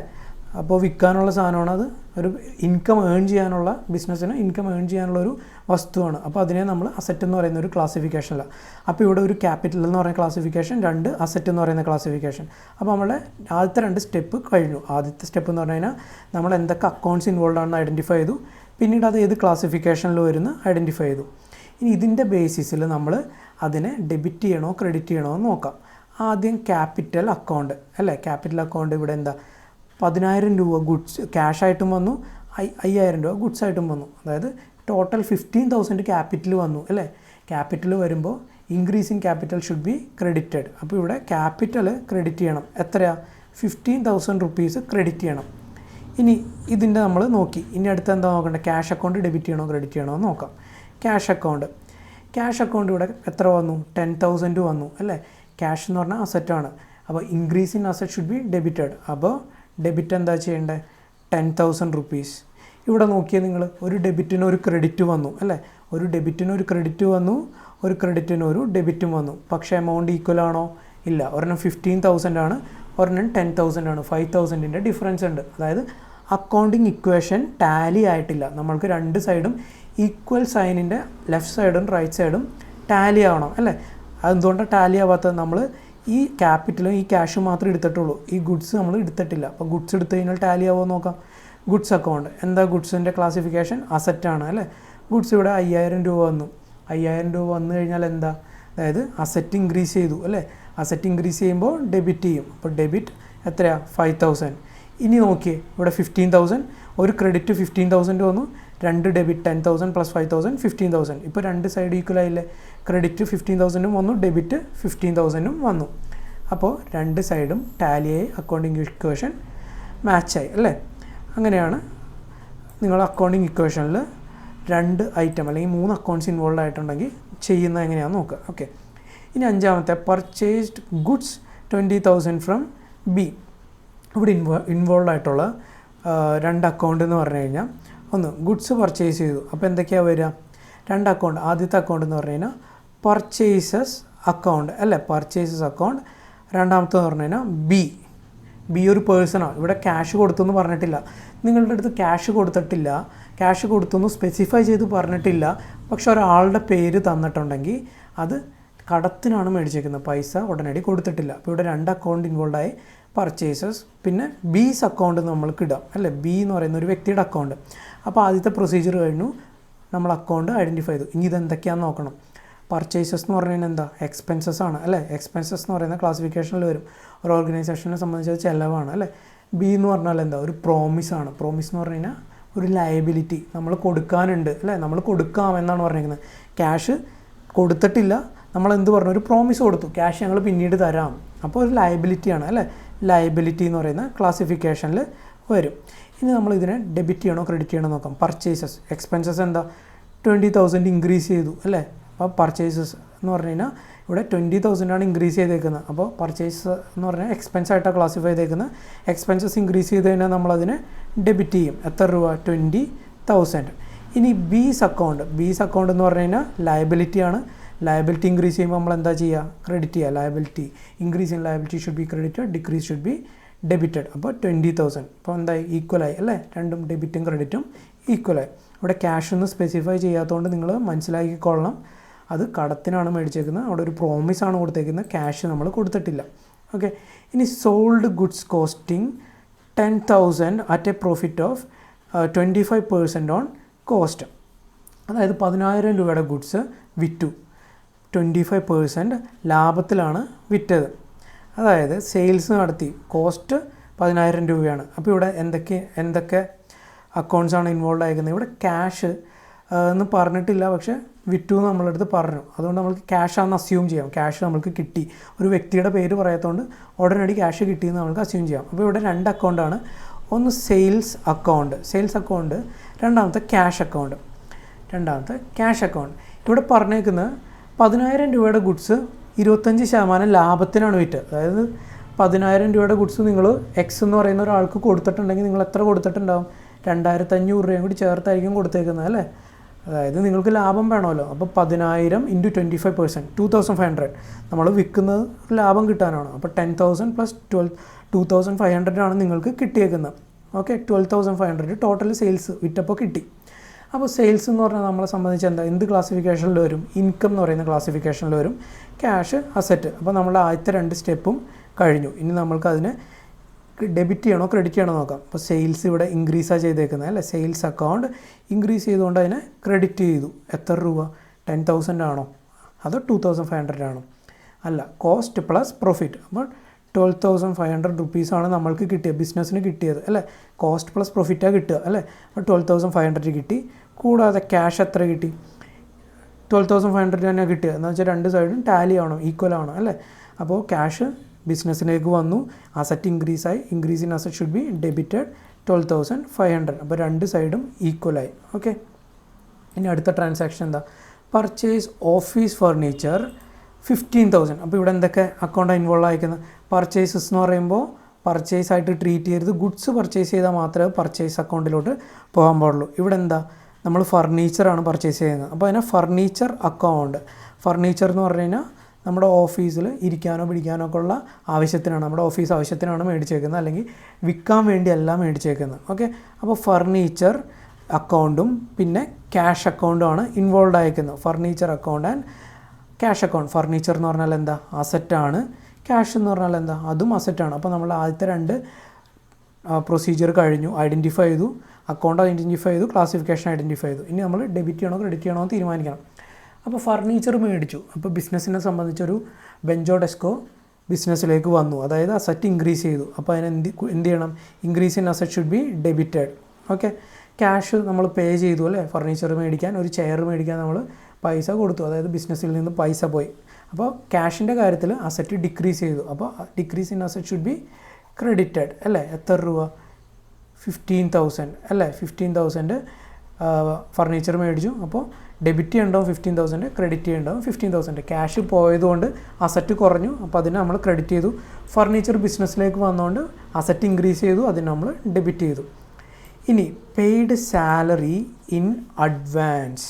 അപ്പോൾ വിൽക്കാനുള്ള സാധനമാണ്, അത് ഒരു ഇൻകം ഏൺ ചെയ്യാനുള്ള, ബിസിനസ്സിന് ഇൻകം ഏൺ ചെയ്യാനുള്ള ഒരു വസ്തുവാണ്. അപ്പോൾ അതിനെ നമ്മൾ അസറ്റ് എന്ന് പറയുന്ന ഒരു ക്ലാസിഫിക്കേഷനിലാണ്. അപ്പോൾ ഇവിടെ ഒരു ക്യാപിറ്റൽ എന്ന് പറയുന്ന ക്ലാസിഫിക്കേഷൻ, 2 അസറ്റ് എന്ന് പറയുന്ന ക്ലാസിഫിക്കേഷൻ. അപ്പോൾ നമ്മുടെ ആദ്യത്തെ 2 സ്റ്റെപ്പ് കഴിഞ്ഞു. ആദ്യത്തെ സ്റ്റെപ്പ് എന്ന് പറഞ്ഞു കഴിഞ്ഞാൽ നമ്മൾ എന്തൊക്കെ അക്കൗണ്ട്സ് ഇൻവോൾവ് ആണെന്ന് ഐഡൻറ്റിഫൈ ചെയ്തു. പിന്നീട് അത് ഏത് ക്ലാസിഫിക്കേഷനിൽ വരുന്ന ഐഡൻറ്റിഫൈ ചെയ്തു. ഇനി ഇതിൻ്റെ ബേസിസിൽ നമ്മൾ അതിനെ ഡെബിറ്റ് ചെയ്യണോ ക്രെഡിറ്റ് ചെയ്യണോ എന്ന് നോക്കാം. ആദ്യം ക്യാപിറ്റൽ അക്കൗണ്ട് അല്ലേ. ക്യാപിറ്റൽ അക്കൗണ്ട് ഇവിടെ എന്താ? 10,000 രൂപ ഗുഡ്സ് ക്യാഷായിട്ടും വന്നു, 5,000 രൂപ ഗുഡ്സായിട്ടും വന്നു. അതായത് ടോട്ടൽ 15,000 ക്യാപിറ്റൽ വന്നു അല്ലേ. ക്യാപിറ്റൽ വരുമ്പോൾ increase in capital should be credited. അപ്പോൾ ഇവിടെ ക്യാപിറ്റൽ ക്രെഡിറ്റ് ചെയ്യണം. എത്രയാണ്? 15,000 റുപ്പീസ് ക്രെഡിറ്റ് ചെയ്യണം. ഇനി ഇതിൻ്റെ നമ്മൾ നോക്കി. ഇനി അടുത്ത് എന്താ നോക്കേണ്ടത്? ക്യാഷ് അക്കൗണ്ട് ഡെബിറ്റ് ചെയ്യണോ ക്രെഡിറ്റ് ചെയ്യണോ എന്ന് നോക്കാം. ക്യാഷ് അക്കൗണ്ട് ഇവിടെ എത്ര വന്നു? 10,000 വന്നു അല്ലേ. ക്യാഷ് എന്ന് പറഞ്ഞാൽ അസറ്റാണ്. അപ്പോൾ increase in asset should be debited. അപ്പോൾ ഡെബിറ്റ് എന്താ ചെയ്യേണ്ടത്? 10,000 റുപ്പീസ്. ഇവിടെ നോക്കിയാൽ നിങ്ങൾ ഒരു ഡെബിറ്റിന് ഒരു ക്രെഡിറ്റ് വന്നു അല്ലേ, ഒരു ഡെബിറ്റിന് ഒരു ക്രെഡിറ്റ് വന്നു, ഒരു ക്രെഡിറ്റിന് ഒരു ഡെബിറ്റും വന്നു. പക്ഷേ എമൗണ്ട് ഈക്വൽ ആണോ? ഇല്ല. ഒരെണ്ണം 15,000 ആണ്, ഒരെണ്ണം 10,000 ആണ്. 5,000ൻ്റെ ഡിഫറൻസ് ഉണ്ട്. അതായത് അക്കൗണ്ടിങ് ഇക്വേഷൻ ടാലി ആയിട്ടില്ല. നമ്മൾക്ക് രണ്ട് സൈഡും ഈക്വൽ സൈനിൻ്റെ ലെഫ്റ്റ് സൈഡും റൈറ്റ് സൈഡും ടാലി ആവണം അല്ലേ. അതെന്തുകൊണ്ടാണ് ടാലി ആവാത്തത്? നമ്മൾ ഈ ക്യാപിറ്റലും ഈ ക്യാഷും മാത്രമേ എടുത്തിട്ടുള്ളൂ, ഈ ഗുഡ്സ് നമ്മൾ എടുത്തിട്ടില്ല. അപ്പോൾ ഗുഡ്സ് എടുത്തു കഴിഞ്ഞാൽ ടാലി ആവുമോ നോക്കാം. ഗുഡ്സ് അക്കൗണ്ട് എന്താ? ഗുഡ്സിൻ്റെ ക്ലാസിഫിക്കേഷൻ അസറ്റാണ് അല്ലേ. ഗുഡ്സ് ഇവിടെ 5,000 രൂപ വന്നു. 5,000 രൂപ വന്നു കഴിഞ്ഞാൽ എന്താ? അതായത് അസറ്റ് ഇൻക്രീസ് ചെയ്തു അല്ലേ. അസറ്റ് ഇൻക്രീസ് ചെയ്യുമ്പോൾ ഡെബിറ്റ് ചെയ്യും. അപ്പോൾ ഡെബിറ്റ് എത്രയാണ്? 5,000. ഇനി നോക്കിയേ, ഇവിടെ 15,000, ഒരു ക്രെഡിറ്റ് 15,000 വന്നു, രണ്ട് ഡെബിറ്റ് 10,000 പ്ലസ് 5,000 15,000. ഇപ്പോൾ രണ്ട് സൈഡ് ഈക്വൽ ആയില്ലേ. ക്രെഡിറ്റ് 15,000 വന്നു, ഡെബിറ്റ് 15,000 വന്നു. അപ്പോൾ രണ്ട് സൈഡും ടാലിയായി, അക്കൗണ്ടിങ് ഇക്വേഷൻ മാച്ചായി അല്ലേ. അങ്ങനെയാണ് നിങ്ങൾ അക്കൗണ്ടിങ് ഇക്വേഷനിൽ രണ്ട് ഐറ്റം അല്ലെങ്കിൽ 3 അക്കൗണ്ട്സ് ഇൻവോൾവ് ആയിട്ടുണ്ടെങ്കിൽ ചെയ്യുന്നത് എങ്ങനെയാണെന്ന് നോക്കുക. ഓക്കെ. ഇനി അഞ്ചാമത്തെ പർച്ചേസ്ഡ് ഗുഡ്സ് 20,000 ഫ്രം ബി. ഇവിടെ ഇൻവോൾവ് ആയിട്ടുള്ള രണ്ട് അക്കൗണ്ട് എന്ന് പറഞ്ഞു കഴിഞ്ഞാൽ, ഒന്ന് ഗുഡ്സ് പർച്ചേസ് ചെയ്തു. അപ്പോൾ എന്തൊക്കെയാണ് വരിക? രണ്ട് അക്കൗണ്ട്. ആദ്യത്തെ അക്കൗണ്ട് എന്ന് പറഞ്ഞു കഴിഞ്ഞാൽ പർച്ചേസസ് അക്കൗണ്ട് അല്ലേ, പർച്ചേസസ് അക്കൗണ്ട്. രണ്ടാമത്തെ എന്ന് പറഞ്ഞു കഴിഞ്ഞാൽ ബി ഒരു പേഴ്സണാണ്. ഇവിടെ ക്യാഷ് കൊടുത്തു എന്ന് പറഞ്ഞിട്ടില്ല. നിങ്ങളുടെ അടുത്ത് ക്യാഷ് കൊടുത്തിട്ടില്ല, ക്യാഷ് കൊടുത്തു സ്പെസിഫൈ ചെയ്ത് പറഞ്ഞിട്ടില്ല, പക്ഷെ ഒരാളുടെ പേര് തന്നിട്ടുണ്ടെങ്കിൽ അത് കടത്തിനാണ് മേടിച്ചേക്കുന്നത്, പൈസ ഉടനടി കൊടുത്തിട്ടില്ല. അപ്പോൾ ഇവിടെ രണ്ട് അക്കൗണ്ട് ഇൻവോൾവ് ആയി, പർച്ചേസസ് പിന്നെ ബീസ് അക്കൗണ്ട് നമ്മൾക്ക് ഇടാം അല്ലേ. ബി എന്ന് പറയുന്ന ഒരു വ്യക്തിയുടെ അക്കൗണ്ട്. അപ്പോൾ ആദ്യത്തെ പ്രൊസീജിയർ കഴിഞ്ഞു, നമ്മൾ അക്കൗണ്ട് ഐഡൻറ്റിഫൈ ചെയ്തു. ഇനി ഇതെന്തൊക്കെയാണെന്ന് നോക്കണം. പർച്ചേസസ് എന്ന് പറഞ്ഞു കഴിഞ്ഞാൽ എന്താ? എക്സ്പെൻസസ് ആണ് അല്ലേ. എക്സ്പെൻസസ് എന്ന് പറയുന്ന ക്ലാസിഫിക്കേഷനിൽ വരും. ഒരു ഓർഗനൈസേഷനെ സംബന്ധിച്ച് ചിലവാണ് അല്ലേ. ബി എന്ന് പറഞ്ഞാൽ എന്താ? ഒരു പ്രോമിസാണ്. പ്രോമിസ് എന്ന് പറഞ്ഞു കഴിഞ്ഞാൽ ഒരു ലയബിലിറ്റി, നമ്മൾ കൊടുക്കാനുണ്ട് അല്ലേ, നമ്മൾ കൊടുക്കാം എന്നാണ് പറഞ്ഞിരിക്കുന്നത്. ക്യാഷ് കൊടുത്തിട്ടില്ല, നമ്മൾ എന്ത് പറഞ്ഞു? ഒരു പ്രോമിസ് കൊടുത്തു, ക്യാഷ് ഞങ്ങൾ പിന്നീട് തരാം. അപ്പോൾ ഒരു ലയബിലിറ്റിയാണ് അല്ലേ. ലയബിലിറ്റി എന്ന് പറയുന്ന ക്ലാസിഫിക്കേഷനിൽ വരും. ഇനി നമ്മൾ ഇതിനെ ഡെബിറ്റ് ചെയ്യണോ ക്രെഡിറ്റ് ചെയ്യണോ നോക്കാം. പർച്ചേസസ് എക്സ്പെൻസസ് എന്താ? 20,000 ഇൻക്രീസ് ചെയ്തു അല്ലേ. അപ്പോൾ പർച്ചേസസ് എന്ന് പറഞ്ഞു കഴിഞ്ഞാൽ ഇവിടെ 20,000 ആണ് ഇൻക്രീസ് ചെയ്തേക്കുന്നത്. അപ്പോൾ പർച്ചേസ് എന്ന് പറഞ്ഞാൽ എക്സ്പെൻസ് ആയിട്ടാണ് ക്ലാസിഫൈ ചെയ്തേക്കുന്നത്. എക്സ്പെൻസസ് ഇൻക്രീസ് ചെയ്ത് കഴിഞ്ഞാൽ നമ്മളതിനെ ഡെബിറ്റ് ചെയ്യും. എത്ര രൂപ? 20,000. ഇനി ബീസ് അക്കൗണ്ട് എന്ന് പറഞ്ഞു കഴിഞ്ഞാൽ ലയബിലിറ്റിയാണ്. ലയബിലിറ്റി ഇൻക്രീസ് ചെയ്യുമ്പോൾ നമ്മൾ എന്താ ചെയ്യുക? ക്രെഡിറ്റ് ചെയ്യുക. Liability increase in liability should be credited, decrease should be debited. അപ്പോൾ 20,000 ഇപ്പോൾ എന്തായി? ഈക്വലായി അല്ലേ. രണ്ടും ഡെബിറ്റും ക്രെഡിറ്റും ഈക്വലായി. ഇവിടെ ക്യാഷ് ഒന്നും സ്പെസിഫൈ ചെയ്യാത്തതുകൊണ്ട് നിങ്ങൾ മനസ്സിലാക്കിക്കൊള്ളണം, അത് കടത്തിനാണ് മേടിച്ചേക്കുന്നത്. അവിടെ ഒരു പ്രോമിസാണ് കൊടുത്തേക്കുന്നത്, ക്യാഷ് നമ്മൾ കൊടുത്തിട്ടില്ല. ഓക്കെ. ഇനി sold goods costing 10,000 at A profit of 25% on cost. അതായത് 10,000 രൂപയുടെ ഗുഡ്സ് വിറ്റു, 25% ലാഭത്തിലാണ് വിറ്റത്. അതായത് സെയിൽസ് നടത്തി, കോസ്റ്റ് 10,000 രൂപയാണ്. അപ്പോൾ ഇവിടെ എന്തൊക്കെ അക്കൗണ്ട്സാണ് ഇൻവോൾവ് ആയിരിക്കുന്നത്? ഇവിടെ ക്യാഷ് എന്ന് പറഞ്ഞിട്ടില്ല, പക്ഷേ വിറ്റു എന്ന് നമ്മളടുത്ത് പറഞ്ഞു. അതുകൊണ്ട് നമുക്ക് ക്യാഷാണെന്ന് അസ്യൂം ചെയ്യാം. ക്യാഷ് നമുക്ക് കിട്ടി, ഒരു വ്യക്തിയുടെ പേര് പറയാത്തതുകൊണ്ട് ഉടനടി ക്യാഷ് കിട്ടിയെന്ന് നമുക്ക് അസ്യൂം ചെയ്യാം. അപ്പോൾ ഇവിടെ രണ്ട് അക്കൗണ്ടാണ്. ഒന്ന് സെയിൽസ് അക്കൗണ്ട്, രണ്ടാമത്തെ ക്യാഷ് അക്കൗണ്ട്. ഇവിടെ പറഞ്ഞേക്കുന്നത് 10,000 രൂപയുടെ ഗുഡ്സ് 25% ലാഭത്തിനാണ് വിറ്റത്. അതായത് 10,000 രൂപയുടെ ഗുഡ്സ് നിങ്ങൾ എക്സ് എന്ന് പറയുന്ന ഒരാൾക്ക് കൊടുത്തിട്ടുണ്ടെങ്കിൽ നിങ്ങൾ എത്ര കൊടുത്തിട്ടുണ്ടാവും? 2,500 രൂപയും കൂടി ചേർത്തായിരിക്കും കൊടുത്തേക്കുന്നത് അല്ലേ. അതായത് നിങ്ങൾക്ക് ലാഭം വേണമല്ലോ. അപ്പോൾ 10,000 ഇൻറ്റു 25%, 2,500. നമ്മൾ വിൽക്കുന്നത് ലാഭം കിട്ടാനാണ്. അപ്പോൾ 10,000 പ്ലസ് 2,500 ആണ് നിങ്ങൾക്ക് കിട്ടിയേക്കുന്നത്. ഓക്കെ. 12,500 ടോട്ടൽ സെയിൽസ് വിറ്റപ്പോൾ കിട്ടി. അപ്പോൾ സെയിൽസ് എന്ന് പറഞ്ഞാൽ നമ്മളെ സംബന്ധിച്ച് എന്താ? എന്ത് ക്ലാസിഫിക്കേഷനിൽ വരും? ഇൻകം എന്ന് പറയുന്ന ക്ലാസിഫിക്കേഷനിൽ വരും. Cash, asset. അപ്പോൾ നമ്മൾ ആദ്യത്തെ രണ്ട് സ്റ്റെപ്പും കഴിഞ്ഞു. ഇനി നമ്മൾക്ക് അതിനെ ഡെബിറ്റ് ചെയ്യണോ ക്രെഡിറ്റ് ചെയ്യണോ നോക്കാം. അപ്പോൾ സെയിൽസ് ഇവിടെ ഇൻക്രീസാണ് ചെയ്തേക്കുന്നത് അല്ലേ. സെയിൽസ് അക്കൗണ്ട് ഇൻക്രീസ് ചെയ്തുകൊണ്ട് അതിനെ ക്രെഡിറ്റ് ചെയ്തു. എത്ര രൂപ? 10,000 ആണോ അതോ 2,500 ആണോ? അല്ല, കോസ്റ്റ് പ്ലസ് പ്രോഫിറ്റ്. അപ്പോൾ 12,500 റുപ്പീസാണ് നമ്മൾക്ക് കിട്ടിയത്, ബിസിനസ്സിന് കിട്ടിയത് അല്ലേ. കോസ്റ്റ് പ്ലസ് പ്രോഫിറ്റാണ് കിട്ടുക അല്ലേ. അപ്പോൾ 12,500 കിട്ടി. കൂടാതെ ക്യാഷ് എത്ര കിട്ടി? 12,500 തന്നെ കിട്ടിയത്. എന്ന് വെച്ചാൽ രണ്ട് സൈഡും ടാലി ആവണം, ഈക്വൽ ആവണം അല്ലേ. അപ്പോൾ ക്യാഷ് ബിസിനസ്സിലേക്ക് വന്നു, അസറ്റ് ഇൻക്രീസായി, increase in asset should be debited 12,500. അപ്പോൾ രണ്ട് സൈഡും ഈക്വലായി. ഓക്കെ. ഇനി അടുത്ത ട്രാൻസാക്ഷൻ എന്താ? Purchase office furniture 15,000. അപ്പോൾ ഇവിടെ എന്തൊക്കെ അക്കൗണ്ടാണ് ഇൻവോൾവ് ആയിരിക്കുന്നത്? പർച്ചേസസ് എന്ന് പറയുമ്പോൾ പർച്ചേസ് ആയിട്ട് ട്രീറ്റ് ചെയ്യരുത്. ഗുഡ്സ് പർച്ചേസ് ചെയ്താൽ മാത്രമേ പർച്ചേസ് അക്കൗണ്ടിലോട്ട് പോകാൻ പാടുള്ളൂ. ഇവിടെ എന്താ, നമ്മൾ ഫർണിച്ചറാണ് പർച്ചേസ് ചെയ്യുന്നത്. അപ്പോൾ അതിനെ ഫർണിച്ചർ അക്കൗണ്ട്. ഫർണിച്ചർ എന്ന് പറഞ്ഞു കഴിഞ്ഞാൽ നമ്മുടെ ഓഫീസിൽ ഇരിക്കാനോ പിടിക്കാനോ ഒക്കെ ഉള്ള ആവശ്യത്തിനാണ്, നമ്മുടെ ഓഫീസ് ആവശ്യത്തിനാണ് മേടിച്ചേക്കുന്നത്, അല്ലെങ്കിൽ വിൽക്കാൻ വേണ്ടിയല്ല മേടിച്ചേക്കുന്നത്. ഓക്കെ, അപ്പോൾ ഫർണിച്ചർ അക്കൗണ്ടും പിന്നെ ക്യാഷ് അക്കൗണ്ടുമാണ് ഇൻവോൾവ് ആയിരിക്കുന്നത്. Furniture account and cash account. Furniture എന്ന് പറഞ്ഞാൽ എന്താ, അസറ്റാണ്. ക്യാഷ് എന്ന് പറഞ്ഞാൽ എന്താ, അതും അസറ്റാണ്. അപ്പോൾ നമ്മൾ ആദ്യത്തെ 2 പ്രൊസീജിയർ കഴിഞ്ഞു. ഐഡൻറ്റിഫൈ ചെയ്തു, അക്കൗണ്ട് ഐഡൻറ്റിഫൈ ചെയ്തു, ക്ലാസിഫിക്കേഷൻ ഐഡൻറ്റിഫൈ ചെയ്തു. ഇനി നമ്മൾ ഡെബിറ്റ് ചെയ്യണോ ക്രെഡിറ്റ് ചെയ്യണോ എന്ന് തീരുമാനിക്കണം. അപ്പോൾ ഫർണിച്ചർ മേടിച്ചു. അപ്പോൾ ബിസിനസ്സിനെ സംബന്ധിച്ചൊരു ബെഞ്ചോ ഡെസ്കോ ബിസിനസ്സിലേക്ക് വന്നു, അതായത് അസറ്റ് ഇൻക്രീസ് ചെയ്തു. അപ്പോൾ അതിന് എന്ത് ചെയ്യണം, increase in asset should be debited. Okay, cash നമ്മൾ പേ ചെയ്തു അല്ലേ, ഫർണിച്ചർ മേടിക്കാൻ, ഒരു ചെയർ മേടിക്കാൻ നമ്മൾ പൈസ കൊടുത്തു, അതായത് ബിസിനസ്സിൽ നിന്ന് പൈസ പോയി. അപ്പോൾ ക്യാഷിൻ്റെ കാര്യത്തിൽ അസറ്റ് ഡിക്രീസ് ചെയ്തു. അപ്പോൾ decrease in asset should be credited അല്ലേ. എത്ര രൂപ, 15,000 അല്ലേ. 15,000 ഫർണിച്ചർ മേടിച്ചു. അപ്പോൾ ഡെബിറ്റ് ചെയ്യേണ്ടാവും 15,000, ക്രെഡിറ്റ് ചെയ്യേണ്ടാവും 15,000. ക്യാഷ് പോയതുകൊണ്ട് അസറ്റ് കുറഞ്ഞു, അപ്പോൾ അതിനെ നമ്മൾ ക്രെഡിറ്റ് ചെയ്തു. ഫർണിച്ചർ ബിസിനസ്സിലേക്ക് വന്നുകൊണ്ട് അസറ്റ് ഇൻക്രീസ് ചെയ്തു, അതിന് നമ്മൾ ഡെബിറ്റ് ചെയ്തു. ഇനി paid salary in advance.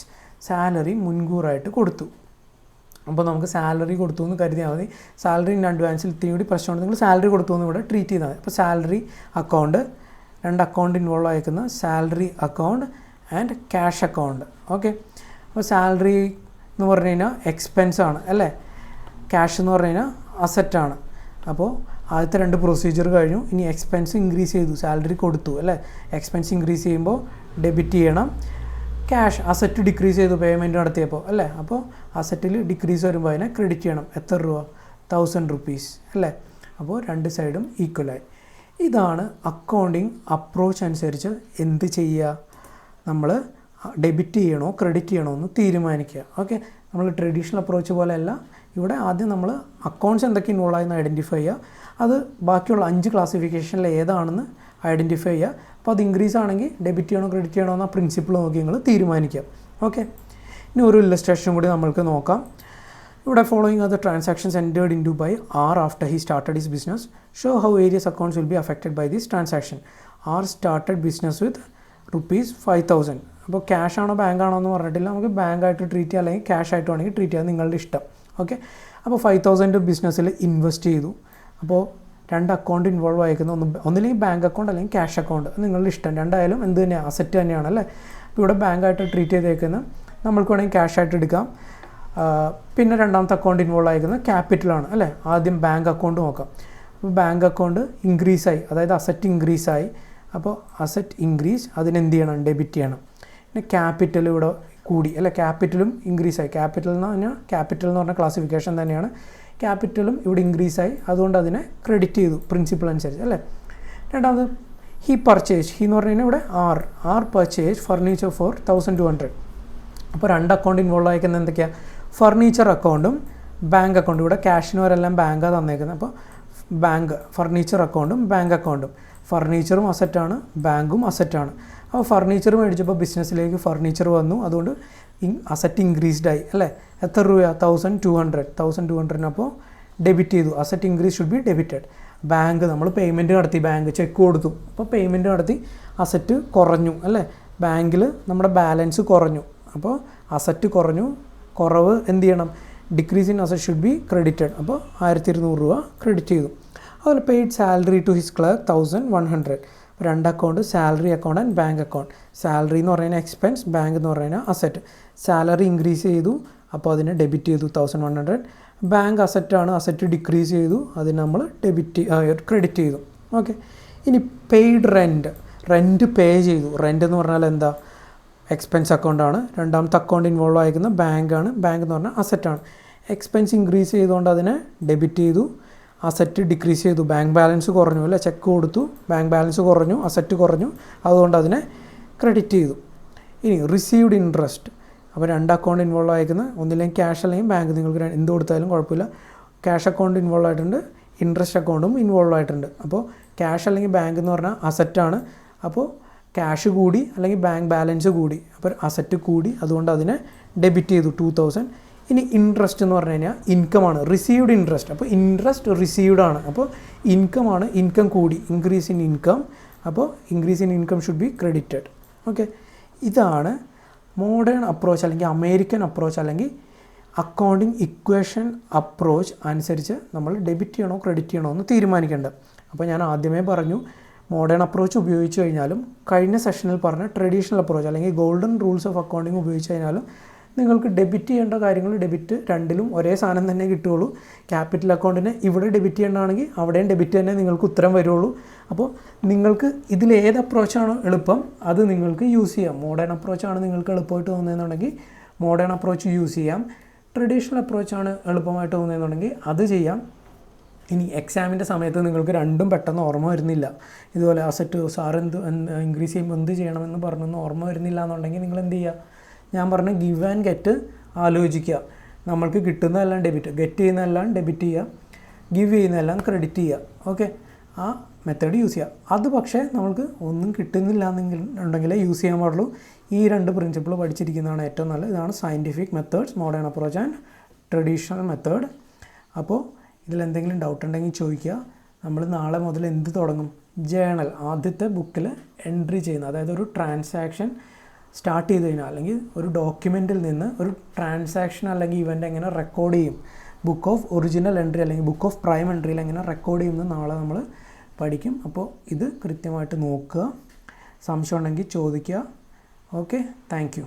Salary മുൻകൂറായിട്ട് കൊടുത്തു. അപ്പോൾ നമുക്ക് സാലറി കൊടുത്തു എന്ന് കരുതിയാൽ മതി. സാലറി ഇൻ അഡ്വാൻസിൽ ഇത്തിരി കൂടി പ്രശ്നമുണ്ട്, നിങ്ങൾ സാലറി കൊടുത്തു എന്ന് ഇവിടെ ട്രീറ്റ് ചെയ്താൽ മതി. അപ്പോൾ സാലറി അക്കൗണ്ട്, 2 അക്കൗണ്ട് ഇൻവോൾവ് ആയിരിക്കുന്ന salary account and cash account. Okay, അപ്പോൾ സാലറി എന്ന് പറഞ്ഞു കഴിഞ്ഞാൽ എക്സ്പെൻസാണ് അല്ലേ, ക്യാഷ് എന്ന് പറഞ്ഞു കഴിഞ്ഞാൽ അസറ്റാണ്. അപ്പോൾ ആദ്യത്തെ 2 പ്രൊസീജിയർ കഴിഞ്ഞു. ഇനി എക്സ്പെൻസ് ഇൻക്രീസ് ചെയ്തു, സാലറി കൊടുത്തു അല്ലേ. എക്സ്പെൻസ് ഇൻക്രീസ് ചെയ്യുമ്പോൾ ഡെബിറ്റ് ചെയ്യണം. ക്യാഷ് അസറ്റ് ഡിക്രീസ് ചെയ്തു പേയ്മെൻറ്റ് നടത്തിയപ്പോൾ അല്ലേ. അപ്പോൾ അസറ്റിൽ ഡിക്രീസ് വരുമ്പോൾ അതിനെ ക്രെഡിറ്റ് ചെയ്യണം. എത്ര രൂപ, 1000 rupees അല്ലേ. അപ്പോൾ 2 സൈഡും ഈക്വലായി. ഇതാണ് അക്കൗണ്ടിങ് അപ്രോച്ച് അനുസരിച്ച് എന്ത് ചെയ്യുക, നമ്മൾ ഡെബിറ്റ് ചെയ്യണോ ക്രെഡിറ്റ് ചെയ്യണോ എന്ന് തീരുമാനിക്കുക. ഓക്കെ, നമ്മൾ ട്രഡീഷണൽ അപ്രോച്ച് പോലെയല്ല. ഇവിടെ ആദ്യം നമ്മൾ അക്കൗണ്ട്സ് എന്തൊക്കെ ഇൻവോൾവ് ആയെന്ന് ഐഡൻറ്റിഫൈ ചെയ്യുക. അത് ബാക്കിയുള്ള 5 ക്ലാസിഫിക്കേഷനിൽ ഏതാണെന്ന് ഐഡൻറ്റിഫൈ ചെയ്യുക. അപ്പോൾ അത് ഇൻക്രീസ് ആണെങ്കിൽ ഡെബിറ്റ് ചെയ്യണോ ക്രെഡിറ്റ് ചെയ്യണോ എന്ന പ്രിൻസിപ്പിൾ നോക്കി നിങ്ങൾ തീരുമാനിക്കുക. ഓക്കെ, ഇനി ഒരു ഇല്ലസ്ട്രേഷൻ കൂടി നമ്മൾക്ക് നോക്കാം. ഇവിടെ following are the transactions entered into by R after he started his business. Show how various accounts will be affected by this transaction. R started business with ₹5,000. അപ്പോൾ ക്യാഷ് ആണോ ബാങ്ക് ആണോ എന്ന് പറഞ്ഞിട്ടില്ല, നമുക്ക് ബാങ്കായിട്ട് ട്രീറ്റ് ചെയ്യാം അല്ലെങ്കിൽ ക്യാഷ് ആയിട്ട് വേണമെങ്കിൽ ട്രീറ്റ് ചെയ്യാം, നിങ്ങളുടെ ഇഷ്ടം. ഓക്കെ, അപ്പോൾ 5,000 ബിസിനസ്സിൽ ഇൻവെസ്റ്റ് ചെയ്തു. അപ്പോൾ 2 അക്കൗണ്ട് ഇൻവോൾവ് ആയിരിക്കുന്ന ഒന്നില്ലെങ്കിൽ ബാങ്ക് അക്കൗണ്ട് അല്ലെങ്കിൽ ക്യാഷ് അക്കൗണ്ട്, നിങ്ങളുടെ ഇഷ്ടം. രണ്ടായാലും എന്ത് തന്നെയാണ്, അസറ്റ് തന്നെയാണ് അല്ലേ. അപ്പോൾ ഇവിടെ ബാങ്കായിട്ട് ട്രീറ്റ് ചെയ്തേക്കുന്നത് നമ്മൾക്ക് വേണമെങ്കിൽ ക്യാഷ് ആയിട്ട് എടുക്കാം. പിന്നെ രണ്ടാമത്തെ അക്കൗണ്ട് ഇൻവോൾവ് ആയിരിക്കുന്നത് ക്യാപിറ്റലാണ് അല്ലേ. ആദ്യം ബാങ്ക് അക്കൗണ്ട് നോക്കാം. അപ്പോൾ ബാങ്ക് അക്കൗണ്ട് ഇൻക്രീസായി, അതായത് അസറ്റ് ഇൻക്രീസായി. അപ്പോൾ അസറ്റ് ഇൻക്രീസ്, അതിനെന്ത് ചെയ്യണം, ഡെബിറ്റ് ചെയ്യണം. പിന്നെ ക്യാപിറ്റൽ ഇവിടെ കൂടി അല്ലേ, ക്യാപിറ്റലും ഇൻക്രീസായി. ക്യാപിറ്റൽ എന്ന് പറഞ്ഞാൽ ക്യാപിറ്റൽ എന്ന് പറഞ്ഞ ക്ലാസിഫിക്കേഷൻ തന്നെയാണ്. ക്യാപിറ്റലും ഇവിടെ ഇൻക്രീസായി, അതുകൊണ്ട് അതിനെ ക്രെഡിറ്റ് ചെയ്തു പ്രിൻസിപ്പിൾ അനുസരിച്ച് അല്ലേ. രണ്ടാമത് ഹി പർച്ചേസ്, ഹി എന്ന് പറഞ്ഞു കഴിഞ്ഞാൽ ഇവിടെ ആർ പർച്ചേസ് ഫർണിച്ചർ ഫോർ 1,200. അപ്പോൾ 2 അക്കൗണ്ട് ഇൻവോൾവ് ആയിരിക്കുന്നത് എന്തൊക്കെയാണ്, ഫർണിച്ചർ അക്കൗണ്ടും ബാങ്ക് അക്കൗണ്ടും. ഇവിടെ ക്യാഷിനവരെല്ലാം ബാങ്കാണ് തന്നേക്കുന്നത്. അപ്പോൾ ബാങ്ക്, ഫർണിച്ചർ അക്കൗണ്ടും ബാങ്ക് അക്കൗണ്ടും. ഫർണിച്ചറും അസറ്റാണ്, ബാങ്കും അസറ്റാണ്. അപ്പോൾ ഫർണിച്ചർ മേടിച്ചപ്പോൾ ബിസിനസ്സിലേക്ക് ഫർണിച്ചർ വന്നു, അതുകൊണ്ട് അസറ്റ് ഇൻക്രീസ്ഡ് ആയി അല്ലേ. എത്ര രൂപ, 1,200. അപ്പോൾ ഡെബിറ്റ് ചെയ്തു. Asset increase should be debited. Bank, നമ്മൾ പേയ്മെൻറ്റ് നടത്തി, ബാങ്ക് ചെക്ക് കൊടുത്തു. അപ്പോൾ പേയ്മെൻറ്റ് നടത്തി, അസറ്റ് കുറഞ്ഞു അല്ലേ. ബാങ്കിൽ നമ്മുടെ ബാലൻസ് കുറഞ്ഞു, അപ്പോൾ അസറ്റ് കുറഞ്ഞു. കുറവ് എന്ത് ചെയ്യണം, decrease in asset should be credited. അപ്പോൾ 1,200 രൂപ ക്രെഡിറ്റ് ചെയ്തു. അതുപോലെ paid salary to his clerk 1,100. 2 account, salary account and bank account. Salary എന്ന് പറയുന്നത് എക്സ്പെൻസ്, ബാങ്ക് എന്ന് പറയുന്നത് അസറ്റ്. സാലറി ഇൻക്രീസ് ചെയ്തു, അപ്പോൾ അതിനെ ഡെബിറ്റ് ചെയ്തു 1,100. ബാങ്ക് അസറ്റാണ്, അസറ്റ് ഡിക്രീസ് ചെയ്തു, അതിന് നമ്മൾ ക്രെഡിറ്റ് ചെയ്തു. ഓക്കെ, ഇനി പെയ്ഡ് റെൻറ്റ് പേ ചെയ്തു. റെൻറ്റ് എന്ന് പറഞ്ഞാൽ എന്താ, എക്സ്പെൻസ് അക്കൗണ്ടാണ്. രണ്ടാമത്തെ അക്കൗണ്ട് ഇൻവോൾവ് ആയിരിക്കുന്ന ബാങ്കാണ്. ബാങ്ക് എന്ന് പറഞ്ഞാൽ അസറ്റാണ്. എക്സ്പെൻസ് ഇൻക്രീസ് ചെയ്തുകൊണ്ട് അതിനെ ഡെബിറ്റ് ചെയ്തു. അസറ്റ് ഡിക്രീസ് ചെയ്തു, ബാങ്ക് ബാലൻസ് കുറഞ്ഞു അല്ലേ. ചെക്ക് കൊടുത്തു, ബാങ്ക് ബാലൻസ് കുറഞ്ഞു, അസറ്റ് കുറഞ്ഞു, അതുകൊണ്ട് അതിനെ ക്രെഡിറ്റ് ചെയ്തു. ഇനി റിസീവ്ഡ് ഇൻട്രസ്റ്റ്. അപ്പോൾ 2 അക്കൗണ്ട് ഇൻവോൾവ് ആയിരിക്കുന്ന ഒന്നില്ലെങ്കിൽ ക്യാഷ് അല്ലെങ്കിൽ ബാങ്ക്, നിങ്ങൾക്ക് എന്ത് കൊടുത്താലും കുഴപ്പമില്ല. ക്യാഷ് അക്കൗണ്ട് ഇൻവോൾവ് ആയിട്ടുണ്ട്, ഇൻട്രസ്റ്റ് അക്കൗണ്ടും ഇൻവോൾവ് ആയിട്ടുണ്ട്. അപ്പോൾ ക്യാഷ് അല്ലെങ്കിൽ ബാങ്ക് എന്ന് പറഞ്ഞാൽ അസറ്റാണ്. അപ്പോൾ ക്യാഷ് കൂടി അല്ലെങ്കിൽ ബാങ്ക് ബാലൻസ് കൂടി, അപ്പോൾ അസറ്റ് കൂടി, അതുകൊണ്ട് അതിനെ ഡെബിറ്റ് ചെയ്തു 2,000. ഇനി ഇൻട്രസ്റ്റ് എന്ന് പറഞ്ഞു കഴിഞ്ഞാൽ ഇൻകമാണ്, റിസീവ്ഡ് ഇൻട്രസ്റ്റ്. അപ്പോൾ ഇൻട്രസ്റ്റ് റിസീവ്ഡ് ആണ്, അപ്പോൾ ഇൻകമാണ്, ഇൻകം കൂടി, ഇൻക്രീസ് ഇൻ ഇൻകം, അപ്പോൾ increase in income should be credited. Okay, ഇതാണ് മോഡേൺ അപ്രോച്ച് അല്ലെങ്കിൽ അമേരിക്കൻ അപ്രോച്ച് അല്ലെങ്കിൽ അക്കൗണ്ടിങ് ഇക്വേഷൻ അപ്രോച്ച് അനുസരിച്ച് നമ്മൾ ഡെബിറ്റ് ചെയ്യണോ ക്രെഡിറ്റ് ചെയ്യണോ എന്ന് തീരുമാനിക്കേണ്ടത്. അപ്പോൾ ഞാൻ ആദ്യമേ പറഞ്ഞു, മോഡേൺ അപ്രോച്ച് ഉപയോഗിച്ച് കഴിഞ്ഞാലും കഴിഞ്ഞ സെഷനിൽ പറഞ്ഞ ട്രഡീഷണൽ അപ്രോച്ച് അല്ലെങ്കിൽ ഗോൾഡൻ റൂൾസ് ഓഫ് അക്കൗണ്ടിങ് ഉപയോഗിച്ച് കഴിഞ്ഞാലും നിങ്ങൾക്ക് ഡെബിറ്റ് ചെയ്യേണ്ട കാര്യങ്ങൾ ഡെബിറ്റ് രണ്ടിലും ഒരേ സാധനം തന്നെ കിട്ടുകയുള്ളൂ. ക്യാപിറ്റൽ അക്കൗണ്ടിനെ ഇവിടെ ഡെബിറ്റ് ചെയ്യേണ്ടതാണെങ്കിൽ അവിടെയും ഡെബിറ്റ് തന്നെ നിങ്ങൾക്ക് ഉത്തരം വരുള്ളൂ. അപ്പോൾ നിങ്ങൾക്ക് ഇതിലേത് അപ്രോച്ചാണോ എളുപ്പം അത് നിങ്ങൾക്ക് യൂസ് ചെയ്യാം. മോഡേൺ അപ്രോച്ചാണ് നിങ്ങൾക്ക് എളുപ്പമായിട്ട് തോന്നുന്നതെന്നുണ്ടെങ്കിൽ മോഡേൺ അപ്രോച്ച് യൂസ് ചെയ്യാം. ട്രഡീഷണൽ അപ്രോച്ചാണ് എളുപ്പമായിട്ട് തോന്നുന്നതെന്നുണ്ടെങ്കിൽ അത് ചെയ്യാം. ഇനി എക്സാമിൻ്റെ സമയത്ത് നിങ്ങൾക്ക് രണ്ടും പെട്ടെന്ന് ഓർമ്മ വരുന്നില്ല, ഇതുപോലെ അസറ്റ് സാർ ഇൻക്രീസ് ചെയ്യുമ്പോൾ എന്ത് ചെയ്യണമെന്ന് പറഞ്ഞൊന്നും ഓർമ്മ വരുന്നില്ല എന്നുണ്ടെങ്കിൽ നിങ്ങൾ എന്ത് ചെയ്യുക, ഞാൻ പറഞ്ഞ ഗിവ് ആൻഡ് ഗെറ്റ് ആലോചിക്കുക. നമ്മൾക്ക് കിട്ടുന്നതെല്ലാം ഡെബിറ്റ്, ഗെറ്റ് ചെയ്യുന്നതെല്ലാം ഡെബിറ്റ് ചെയ്യുക, ഗിവ് ചെയ്യുന്നതെല്ലാം ക്രെഡിറ്റ് ചെയ്യുക. ഓക്കെ, ആ മെത്തേഡ് യൂസ് ചെയ്യുക. അത് പക്ഷേ നമുക്ക് ഒന്നും കിട്ടുന്നില്ല എന്നുണ്ടെങ്കിലേ യൂസ് ചെയ്യാൻ പാടുള്ളൂ. ഈ രണ്ട് പ്രിൻസിപ്പിൾ പഠിച്ചിരിക്കുന്നതാണ് ഏറ്റവും നല്ലത്. ഇതാണ് scientific methods, modern approach and traditional method. അപ്പോൾ ഇതിലെന്തെങ്കിലും ഡൗട്ട് ഉണ്ടെങ്കിൽ ചോദിക്കുക. നമ്മൾ നാളെ മുതൽ എന്ത് തുടങ്ങും, ജേണൽ ആദ്യത്തെ ബുക്കിൽ എൻട്രി ചെയ്യുന്ന, അതായത് ഒരു ട്രാൻസാക്ഷൻ സ്റ്റാർട്ട് ചെയ്ത് കഴിഞ്ഞാൽ അല്ലെങ്കിൽ ഒരു ഡോക്യുമെൻറ്റിൽ നിന്ന് ഒരു ട്രാൻസാക്ഷൻ അല്ലെങ്കിൽ ഇവൻ്റ് എങ്ങനെ റെക്കോർഡ് ചെയ്യും, ബുക്ക് ഓഫ് ഒറിജിനൽ എൻട്രി അല്ലെങ്കിൽ ബുക്ക് ഓഫ് പ്രൈം എൻട്രിയിൽ എങ്ങനെ റെക്കോർഡ് ചെയ്യുമെന്ന് നാളെ നമ്മൾ പഠിക്കും. അപ്പോൾ ഇത് കൃത്യമായിട്ട് നോക്കുക, സംശയം ഉണ്ടെങ്കിൽ ചോദിക്കുക. Okay, thank you.